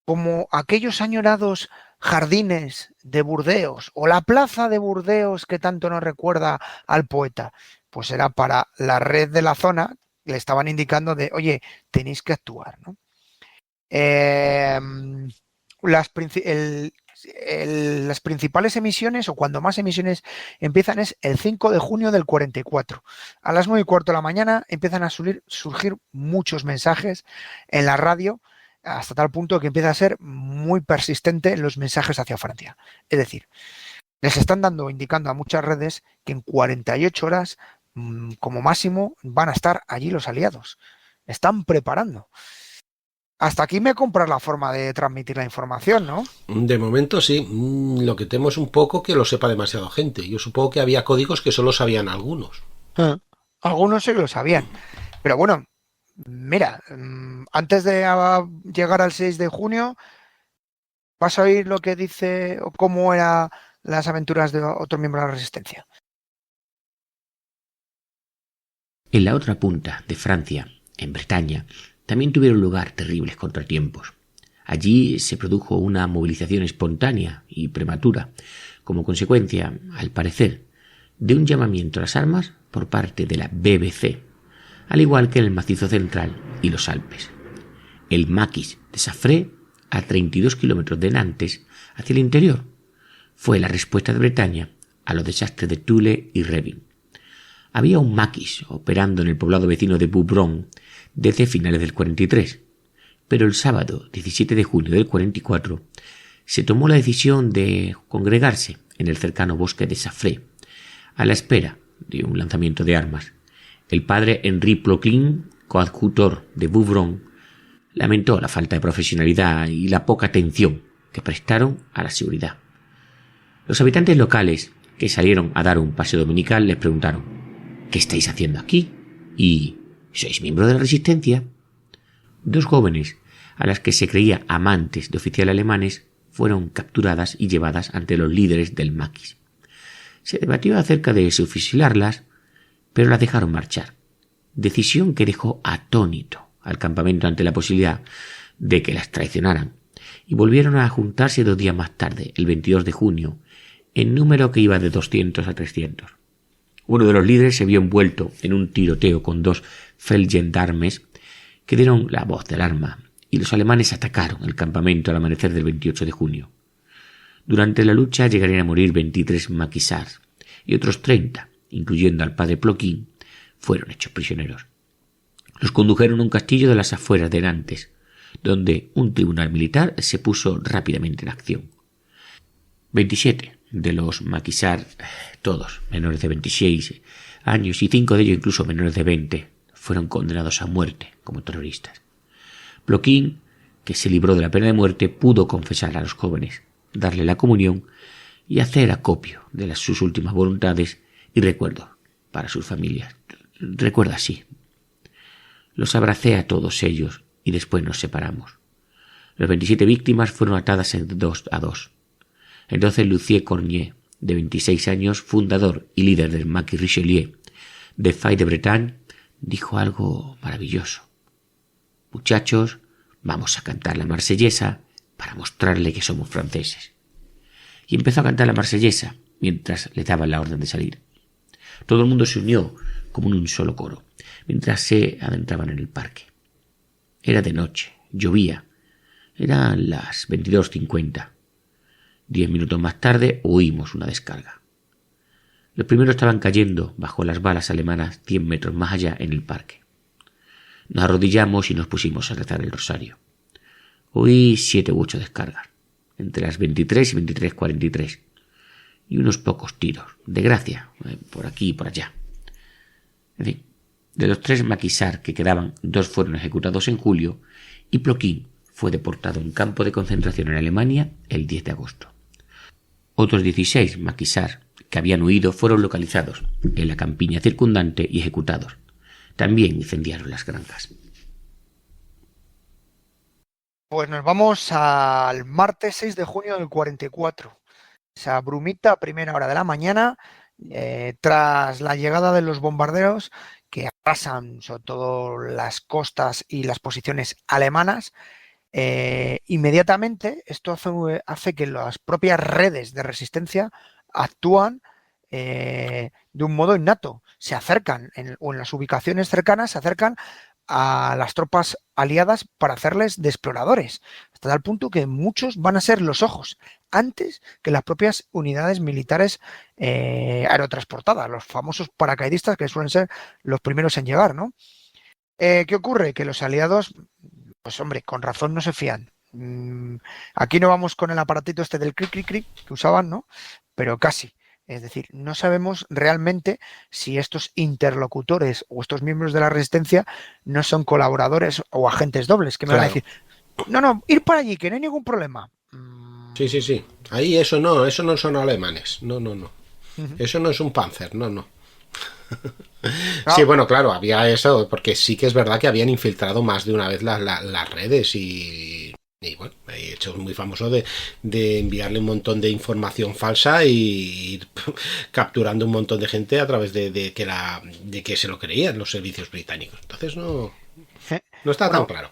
como aquellos añorados jardines de Burdeos o la plaza de Burdeos que tanto nos recuerda al poeta. Pues era para la red de la zona, le estaban indicando de, oye, tenéis que actuar, ¿no? Las principales emisiones, o cuando más emisiones empiezan, es el 5 de junio del 44. A las 9:15 de la mañana empiezan a surgir muchos mensajes en la radio, hasta tal punto que empieza a ser muy persistente los mensajes hacia Francia. Es decir, les están indicando a muchas redes que en 48 horas, como máximo, van a estar allí los aliados. Están preparando. Hasta aquí me compras la forma de transmitir la información, ¿no? De momento sí. Lo que temo es un poco que lo sepa demasiada gente. Yo supongo que había códigos que solo sabían algunos. Algunos sí que lo sabían. Pero bueno, mira, antes de llegar al 6 de junio, vas a oír lo que dice o cómo eran las aventuras de otro miembro de la Resistencia. En la otra punta de Francia, en Bretaña, también tuvieron lugar terribles contratiempos. Allí se produjo una movilización espontánea y prematura, como consecuencia, al parecer, de un llamamiento a las armas por parte de la BBC, al igual que en el Macizo Central y los Alpes. el maquis de Safré, a 32 kilómetros de Nantes, hacia el interior. Fue la respuesta de Bretaña a los desastres de Thule y Revin. Había un maquis operando en el poblado vecino de Bouvron desde finales del 43, pero el sábado 17 de junio del 44 se tomó la decisión de congregarse en el cercano bosque de Safré, a la espera de un lanzamiento de armas. El padre Henri Ploquin, coadjutor de Bouvron, lamentó la falta de profesionalidad y la poca atención que prestaron a la seguridad. Los habitantes locales que salieron a dar un paseo dominical les preguntaron: ¿qué estáis haciendo aquí? ¿Y sois miembro de la Resistencia? Dos jóvenes, a las que se creía amantes de oficiales alemanes, fueron capturadas y llevadas ante los líderes del maquis. Se debatió acerca de si fusilarlas, pero las dejaron marchar, decisión que dejó atónito al campamento ante la posibilidad de que las traicionaran, y volvieron a juntarse 2 días más tarde, el 22 de junio, en número que iba de 200 a 300. Uno de los líderes se vio envuelto en un tiroteo con 2 feldgendarmes que dieron la voz de alarma, y los alemanes atacaron el campamento al amanecer del 28 de junio. Durante la lucha llegarían a morir 23 maquisards, y otros 30, incluyendo al padre Ploquin, fueron hechos prisioneros. Los condujeron a un castillo de las afueras de Nantes, donde un tribunal militar se puso rápidamente en acción. 27 de los maquisards, todos menores de 26 años y 5 de ellos incluso menores de 20, fueron condenados a muerte como terroristas. Ploquin, que se libró de la pena de muerte, pudo confesar a los jóvenes, darle la comunión y hacer acopio de sus últimas voluntades y recuerdos para sus familias. Recuerda así: los abracé a todos ellos y después nos separamos. Las 27 víctimas fueron atadas en 2 a 2. Entonces Lucier Cornier, de 26 años, fundador y líder del Maquis Richelieu de Fay de Bretagne, dijo algo maravilloso: muchachos, vamos a cantar la marsellesa para mostrarle que somos franceses. Y empezó a cantar la marsellesa mientras le daban la orden de salir. Todo el mundo se unió como en un solo coro, mientras se adentraban en el parque. Era de noche, llovía, eran las 22:50. 10 minutos más tarde oímos una descarga. Los primeros estaban cayendo bajo las balas alemanas 100 metros más allá en el parque. Nos arrodillamos y nos pusimos a rezar el rosario. Oí 7 u 8 descargas, entre las 23 y 23:43, y unos pocos tiros, de gracia, por aquí y por allá. En fin, de los 3 maquisards que quedaban, 2 fueron ejecutados en julio y Ploquin fue deportado a un campo de concentración en Alemania el 10 de agosto. Otros 16 maquisards que habían huido fueron localizados en la campiña circundante y ejecutados. También incendiaron las granjas. Pues nos vamos al martes 6 de junio del 44. Esa brumita a primera hora de la mañana, tras la llegada de los bombarderos que arrasan sobre todo las costas y las posiciones alemanas. Inmediatamente esto hace que las propias redes de resistencia actúan de un modo innato. Se acercan o en las ubicaciones cercanas, se acercan a las tropas aliadas para hacerles de exploradores, hasta tal punto que muchos van a ser los ojos antes que las propias unidades militares aerotransportadas, los famosos paracaidistas, que suelen ser los primeros en llegar, ¿no? ¿Qué ocurre? Que los aliados, pues hombre, con razón no se fían. Aquí no vamos con el aparatito este del cric, cric, cric que usaban, ¿no? Pero casi. Es decir, no sabemos realmente si estos interlocutores o estos miembros de la resistencia no son colaboradores o agentes dobles, que me van a decir, no, ir para allí, que no hay ningún problema. Sí. Ahí eso no son alemanes. No. Eso no es un Panzer, no. Sí, bueno, claro, había eso, porque sí que es verdad que habían infiltrado más de una vez las redes y bueno, he hecho muy famoso de enviarle un montón de información falsa y ir capturando un montón de gente a través de que se lo creían los servicios británicos. Entonces no está tan claro.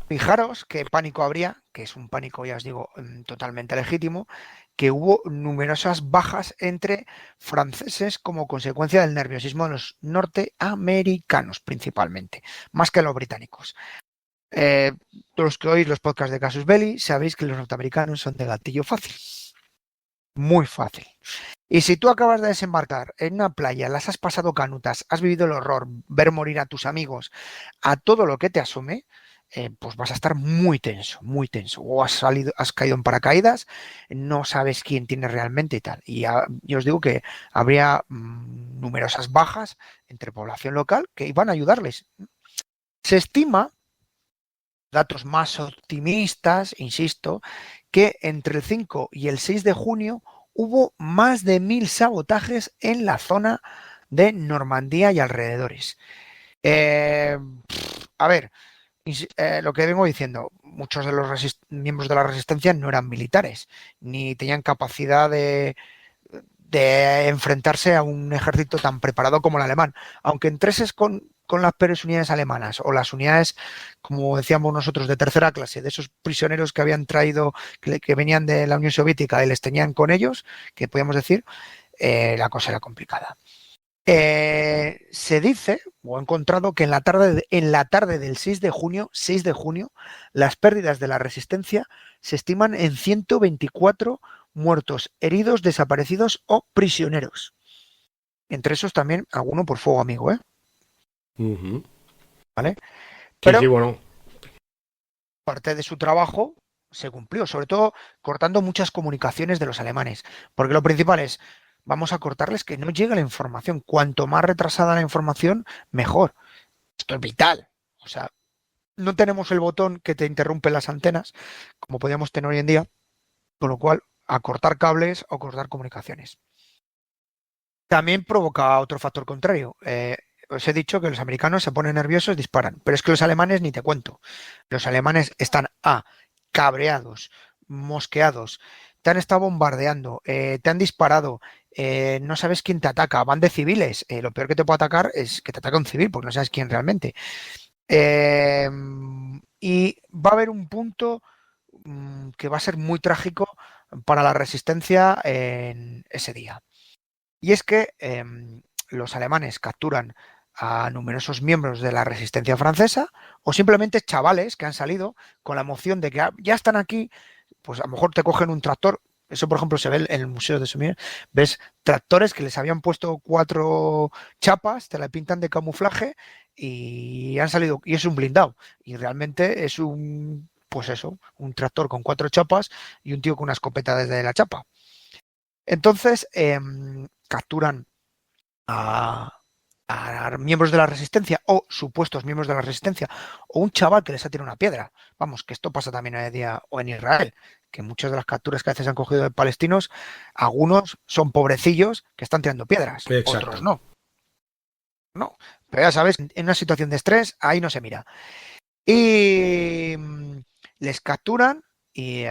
Fijaros qué pánico habría, que es un pánico, ya os digo, totalmente legítimo, que hubo numerosas bajas entre franceses como consecuencia del nerviosismo de los norteamericanos principalmente, más que los británicos. Todos los que oís los podcasts de Casus Belli sabéis que los norteamericanos son de gatillo fácil. Muy fácil. Y si tú acabas de desembarcar en una playa, las has pasado canutas, has vivido el horror, ver morir a tus amigos, a todo lo que te asome, pues vas a estar muy tenso, muy tenso. O has caído en paracaídas, no sabes quién tiene realmente y tal. Y yo os digo que habría numerosas bajas entre población local que iban a ayudarles. Se estima, datos más optimistas, insisto, que entre el 5 y el 6 de junio hubo más de 1000 sabotajes en la zona de Normandía y alrededores. A ver, lo que vengo diciendo, muchos de los miembros de la resistencia no eran militares, ni tenían capacidad de enfrentarse a un ejército tan preparado como el alemán. Aunque entres con las peores unidades alemanas o las unidades, como decíamos nosotros, de tercera clase, de esos prisioneros que habían traído, que venían de la Unión Soviética y les tenían con ellos, que podíamos decir, la cosa era complicada. Se dice, o he encontrado, que en la tarde del 6 de junio, las pérdidas de la resistencia se estiman en 124 muertos, heridos, desaparecidos o prisioneros. Entre esos también alguno por fuego amigo, ¿eh? ¿Vale? Pero sí, bueno, parte de su trabajo se cumplió, sobre todo cortando muchas comunicaciones de los alemanes, porque lo principal es, vamos a cortarles que no llegue la información. Cuanto más retrasada la información, mejor. Esto es vital. O sea, no tenemos el botón que te interrumpe las antenas, como podíamos tener hoy en día, con lo cual, a cortar cables o cortar comunicaciones. También provoca otro factor contrario. Os he dicho que los americanos se ponen nerviosos y disparan, pero es que los alemanes ni te cuento. Los alemanes están cabreados, mosqueados, te han estado bombardeando, te han disparado, no sabes quién te ataca, van de civiles. Lo peor que te puede atacar es que te ataque un civil, porque no sabes quién realmente. Y va a haber un punto que va a ser muy trágico para la resistencia en ese día. Y es que los alemanes capturan a numerosos miembros de la resistencia francesa o simplemente chavales que han salido con la emoción de que ya están aquí, pues a lo mejor te cogen un tractor. Eso, por ejemplo, se ve en el Museo de Sumier. Ves tractores que les habían puesto 4 chapas, te la pintan de camuflaje y han salido, y es un blindado. Y realmente es un tractor con 4 chapas y un tío con una escopeta desde la chapa. Entonces, capturan a miembros de la resistencia o supuestos miembros de la resistencia o un chaval que les ha tirado una piedra. Vamos, que esto pasa también hoy en día o en Israel, que muchas de las capturas que a veces han cogido de palestinos, algunos son pobrecillos que están tirando piedras, exacto. Otros no. No, pero ya sabes, en una situación de estrés, ahí no se mira. Y les capturan y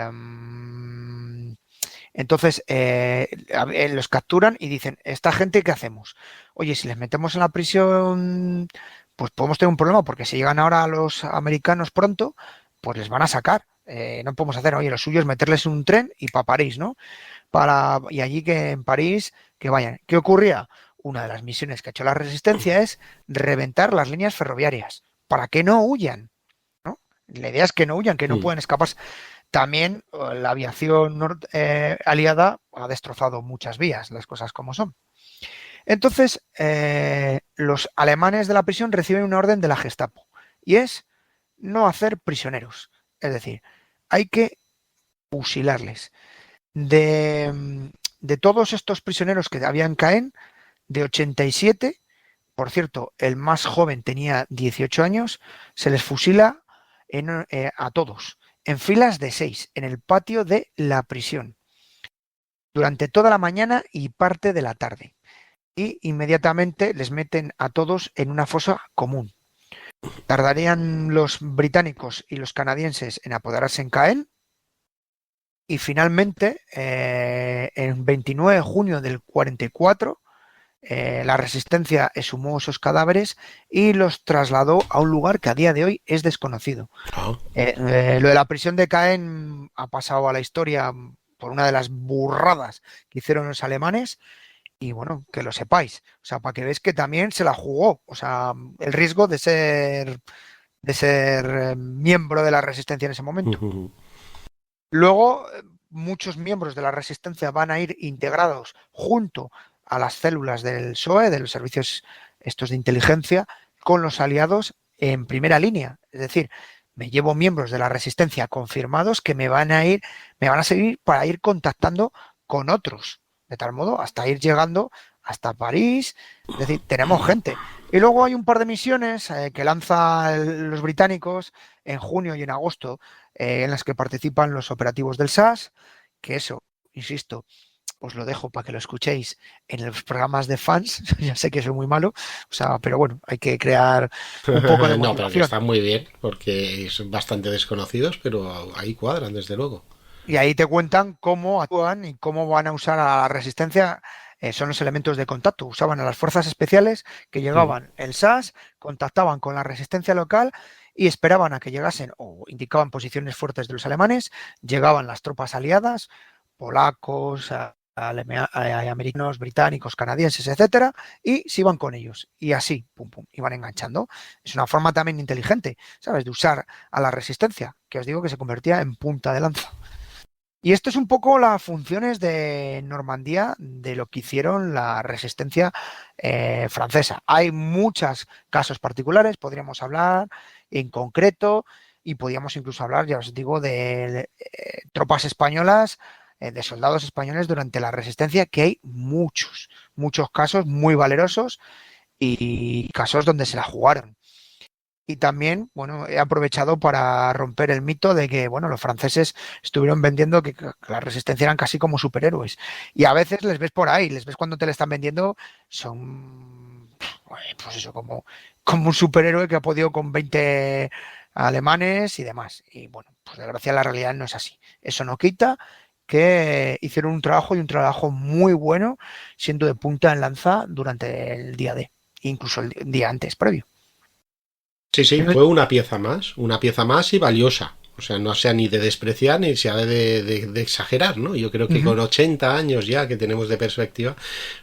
entonces los capturan y dicen, ¿esta gente qué hacemos? Oye, si les metemos en la prisión, pues podemos tener un problema, porque si llegan ahora a los americanos pronto, pues les van a sacar. No podemos hacer, oye, lo suyo es meterles en un tren y para París, ¿no? Y allí que en París, que vayan. ¿Qué ocurría? Una de las misiones que ha hecho la resistencia es reventar las líneas ferroviarias para que no huyan, ¿no? La idea es que no huyan, que no puedan escapar. También la aviación aliada ha destrozado muchas vías, las cosas como son. Entonces, los alemanes de la prisión reciben una orden de la Gestapo y es no hacer prisioneros. Es decir, hay que fusilarles. De todos estos prisioneros que había en Caen, de 87, por cierto, el más joven tenía 18 años, se les fusila a todos, en filas de 6, en el patio de la prisión, durante toda la mañana y parte de la tarde. Y inmediatamente les meten a todos en una fosa común. Tardarían los británicos y los canadienses en apoderarse en Caen. Y finalmente, en 29 de junio del 44, la resistencia exhumó esos cadáveres y los trasladó a un lugar que a día de hoy es desconocido. Lo de la prisión de Caen ha pasado a la historia por una de las burradas que hicieron los alemanes. Y bueno, que lo sepáis, o sea, para que veáis que también se la jugó, o sea, el riesgo de ser miembro de la resistencia en ese momento. Luego, muchos miembros de la resistencia van a ir integrados junto a las células del PSOE, de los servicios estos de inteligencia, con los aliados en primera línea. Es decir, me llevo miembros de la resistencia confirmados que me van a servir para ir contactando con otros, de tal modo hasta ir llegando hasta París. Es decir, tenemos gente. Y luego hay un par de misiones que lanzan los británicos en junio y en agosto, en las que participan los operativos del SAS, que eso, insisto, os lo dejo para que lo escuchéis en los programas de fans. Ya sé que soy muy malo, pero bueno, hay que crear un poco de motivación. No, pero que están muy bien, porque son bastante desconocidos, pero ahí cuadran, desde luego. Y ahí te cuentan cómo actúan y cómo van a usar a la resistencia. Son los elementos de contacto. Usaban a las fuerzas especiales que llegaban el SAS, contactaban con la resistencia local y esperaban a que llegasen o indicaban posiciones fuertes de los alemanes. Llegaban las tropas aliadas, polacos, americanos, británicos, canadienses, etcétera, y se iban con ellos. Y así, pum, pum, iban enganchando. Es una forma también inteligente, ¿sabes?, de usar a la resistencia, que os digo que se convertía en punta de lanza. Y esto es un poco las funciones de Normandía de lo que hicieron la resistencia francesa. Hay muchos casos particulares, podríamos hablar en concreto, y podríamos incluso hablar, ya os digo, de tropas españolas, de soldados españoles durante la resistencia, que hay muchos casos muy valerosos y casos donde se la jugaron. Y también, bueno, he aprovechado para romper el mito de que, bueno, los franceses estuvieron vendiendo que la resistencia eran casi como superhéroes. Y a veces les ves por ahí, les ves cuando te le están vendiendo, son, pues eso, como un superhéroe que ha podido con 20 alemanes y demás. Y bueno, pues desgraciadamente la realidad no es así. Eso no quita que hicieron un trabajo muy bueno, siendo de punta en lanza durante el día D, incluso el día antes, previo. Sí, fue una pieza más y valiosa. O sea, no sea ni de despreciar ni sea de exagerar, ¿no? Yo creo que con 80 años ya que tenemos de perspectiva,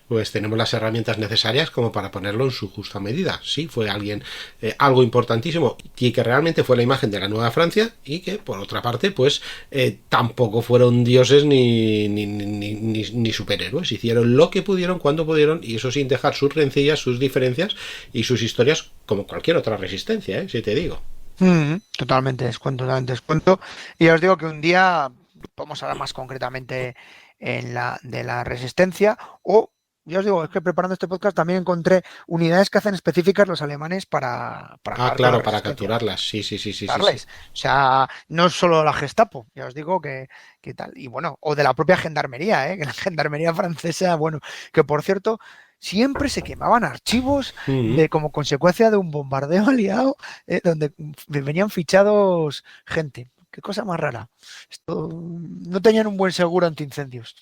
pues tenemos las herramientas necesarias como para ponerlo en su justa medida. Sí, fue algo importantísimo y que realmente fue la imagen de la Nueva Francia y que, por otra parte, pues tampoco fueron dioses ni superhéroes. Hicieron lo que pudieron, cuando pudieron, y eso sin dejar sus rencillas, sus diferencias y sus historias como cualquier otra resistencia, si te digo. Totalmente descuento. Y ya os digo que un día vamos a hablar más concretamente de la resistencia, o ya os digo, es que preparando este podcast también encontré unidades que hacen específicas los alemanes para capturarlas, sí. O sea, no solo la Gestapo, ya os digo que tal. Y bueno, o de la propia gendarmería, que la gendarmería francesa, bueno, que por cierto, siempre se quemaban archivos como consecuencia de un bombardeo aliado, donde venían fichados gente. Qué cosa más rara. Esto, no tenían un buen seguro antiincendios.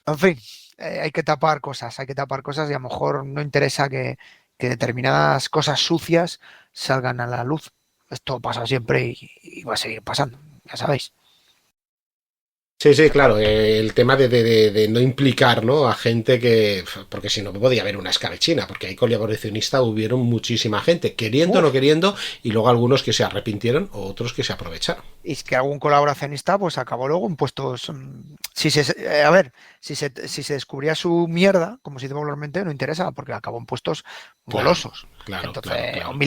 En fin, hay que tapar cosas y a lo mejor no interesa que determinadas cosas sucias salgan a la luz. Esto pasa siempre y va a seguir pasando, ya sabéis. Sí, claro, el tema de no implicar, ¿no?, a gente que, porque si no podía haber una escabechina, porque ahí colaboracionista hubieron muchísima gente, queriendo o no queriendo, y luego algunos que se arrepintieron o otros que se aprovecharon. Y es que algún colaboracionista pues acabó luego en puestos, si se descubría su mierda, como se dice popularmente, no interesa, porque acabó en puestos golosos. Claro.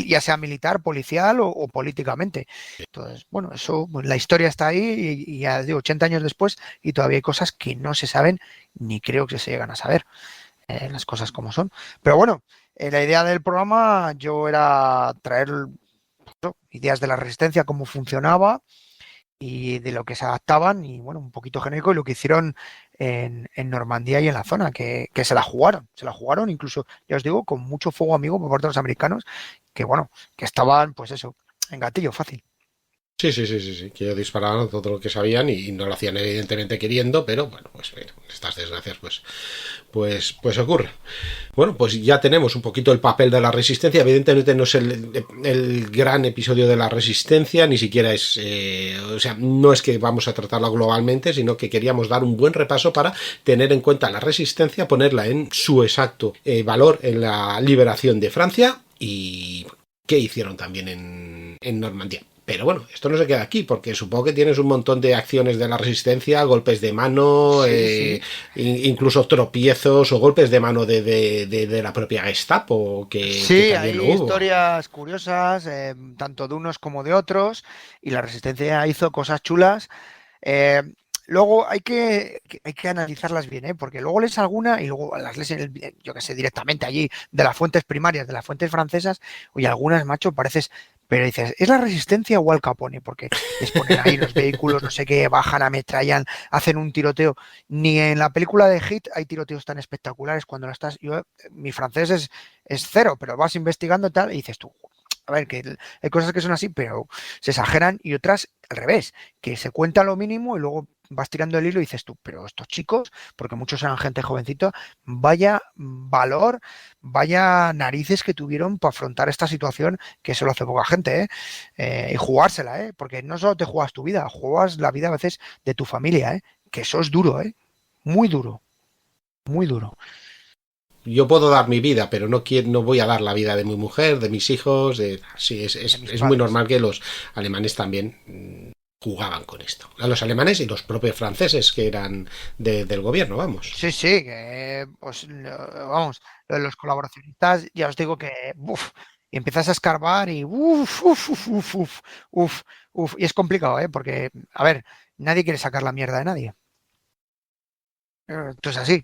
Ya sea militar, policial o políticamente. Entonces, bueno, eso, pues, la historia está ahí y ya digo, 80 años después, y todavía hay cosas que no se saben, ni creo que se llegan a saber, las cosas como son. Pero bueno, la idea del programa yo era traer ideas de la resistencia, cómo funcionaba y de lo que se adaptaban, y bueno, un poquito genérico, y lo que hicieron en Normandía y en la zona, que se la jugaron incluso, ya os digo, con mucho fuego amigo por parte de los americanos, que bueno, que estaban pues eso, en gatillo fácil. Sí, que ellos disparaban todo lo que sabían y no lo hacían evidentemente queriendo, pero bueno, pues estas desgracias pues ocurren. Bueno, pues ya tenemos un poquito el papel de la resistencia. Evidentemente no es el gran episodio de la resistencia, ni siquiera es, o sea, no es que vamos a tratarla globalmente, sino que queríamos dar un buen repaso para tener en cuenta la resistencia, ponerla en su exacto valor en la liberación de Francia y qué hicieron también en en Normandía. Pero bueno, esto no se queda aquí, porque supongo que tienes un montón de acciones de la resistencia, golpes de mano, Sí. incluso tropiezos o golpes de mano de la propia Gestapo, que Sí, también lo hay hubo. historias curiosas, tanto de unos como de otros, y la resistencia hizo cosas chulas. Eh, Luego hay que analizarlas bien, ¿eh? Porque luego lees alguna y luego las lees yo que sé, directamente allí, de las fuentes primarias, de las fuentes francesas, oye, algunas, macho, pareces, pero dices, ¿es la resistencia o Al Capone? Porque les ponen ahí los vehículos, no sé qué, bajan, ametrallan, hacen un tiroteo. Ni en la película de Hit hay tiroteos tan espectaculares cuando la estás. Mi francés es cero, pero vas investigando y tal, y dices tú, a ver, que hay cosas que son así, pero se exageran, y otras al revés, que se cuenta lo mínimo y luego vas tirando el hilo y dices tú, pero estos chicos, porque muchos eran gente jovencita, vaya valor, vaya narices que tuvieron para afrontar esta situación, que eso lo hace poca gente, y jugársela, porque no solo te juegas tu vida, juegas la vida a veces de tu familia, que eso es duro, muy duro, muy duro. Yo puedo dar mi vida, pero no voy a dar la vida de mi mujer, de mis hijos. Sí, es muy normal que los alemanes también jugaban con esto. A los alemanes y los propios franceses que eran del gobierno, vamos. Sí, sí, pues vamos, lo de los colaboracionistas, ya os digo que y empiezas a escarbar y y es complicado, porque, a ver, nadie quiere sacar la mierda de nadie. Esto es así.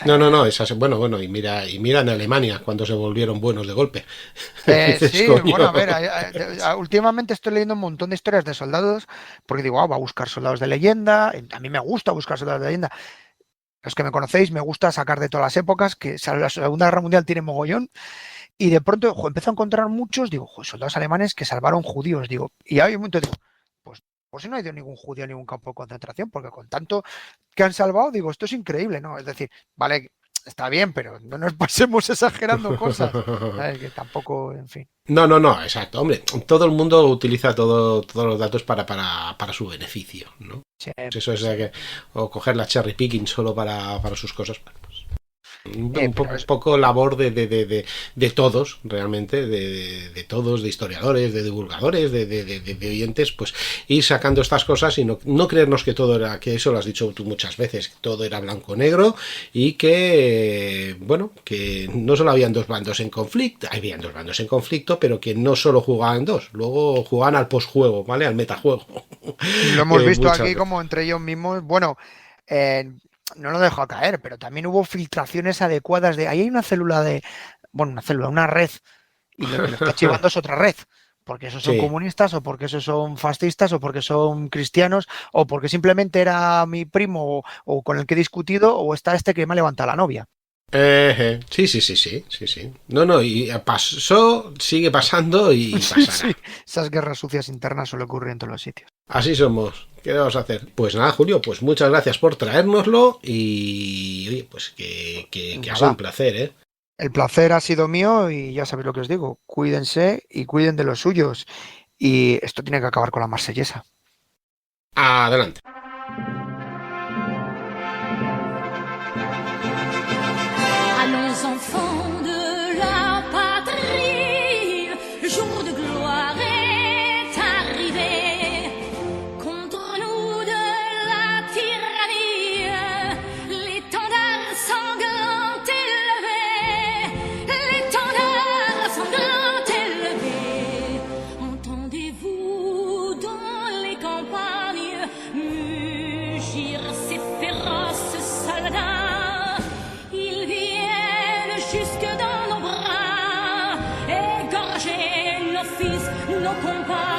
No, es así. Bueno, y mira en Alemania cuando se volvieron buenos de golpe. Sí, bueno, a ver, últimamente estoy leyendo un montón de historias de soldados, porque digo, va a buscar soldados de leyenda, a mí me gusta buscar soldados de leyenda. Los que me conocéis, me gusta sacar de todas las épocas, que la Segunda Guerra Mundial tiene mogollón, y de pronto empiezo a encontrar muchos, digo, soldados alemanes que salvaron judíos, digo, y hay un momento digo, pues si no ha ido ningún judío a ningún campo de concentración, porque con tanto que han salvado, digo, esto es increíble, ¿no? Es decir, vale, está bien, pero no nos pasemos exagerando cosas, ¿sabes? Que tampoco, en fin. No, exacto, hombre, todo el mundo utiliza todos los datos para su beneficio, ¿no? Sí, eso es o coger la cherry picking solo para sus cosas, pues, un poco labor de todos, realmente, de todos, de historiadores, de divulgadores, de oyentes, pues ir sacando estas cosas y no creernos que todo era, que eso lo has dicho tú muchas veces, que todo era blanco-negro y que, bueno, que no solo habían dos bandos en conflicto, pero que no solo jugaban dos, luego jugaban al postjuego, ¿vale? Al metajuego. Lo hemos visto aquí como entre ellos mismos, bueno, no lo dejo caer, pero también hubo filtraciones adecuadas ahí hay una una red, y lo que lo está chivando es otra red, porque esos son comunistas, o porque esos son fascistas, o porque son cristianos, o porque simplemente era mi primo, o con el que he discutido, o está este que me ha levantado la novia. Sí. No, y pasó, sigue pasando y pasará. Sí. Esas guerras sucias internas suelen ocurrir en todos los sitios. Así somos. ¿Qué vamos a hacer? Pues nada, Julio, pues muchas gracias por traérnoslo y oye, pues que ha sido un placer, ¿eh? El placer ha sido mío y ya sabéis lo que os digo. Cuídense y cuiden de los suyos. Y esto tiene que acabar con la marsellesa. Adelante. Allons enfants de la patrie, le jour de gloire est arrivé. Contre nous de la tyrannie, l'étendard sanglant élevé, l'étendard sanglant élevé. Entendez-vous dans les campagnes mugir ces féroces soldats? Jusque dans nos bras, égorger nos fils, nos compagnons.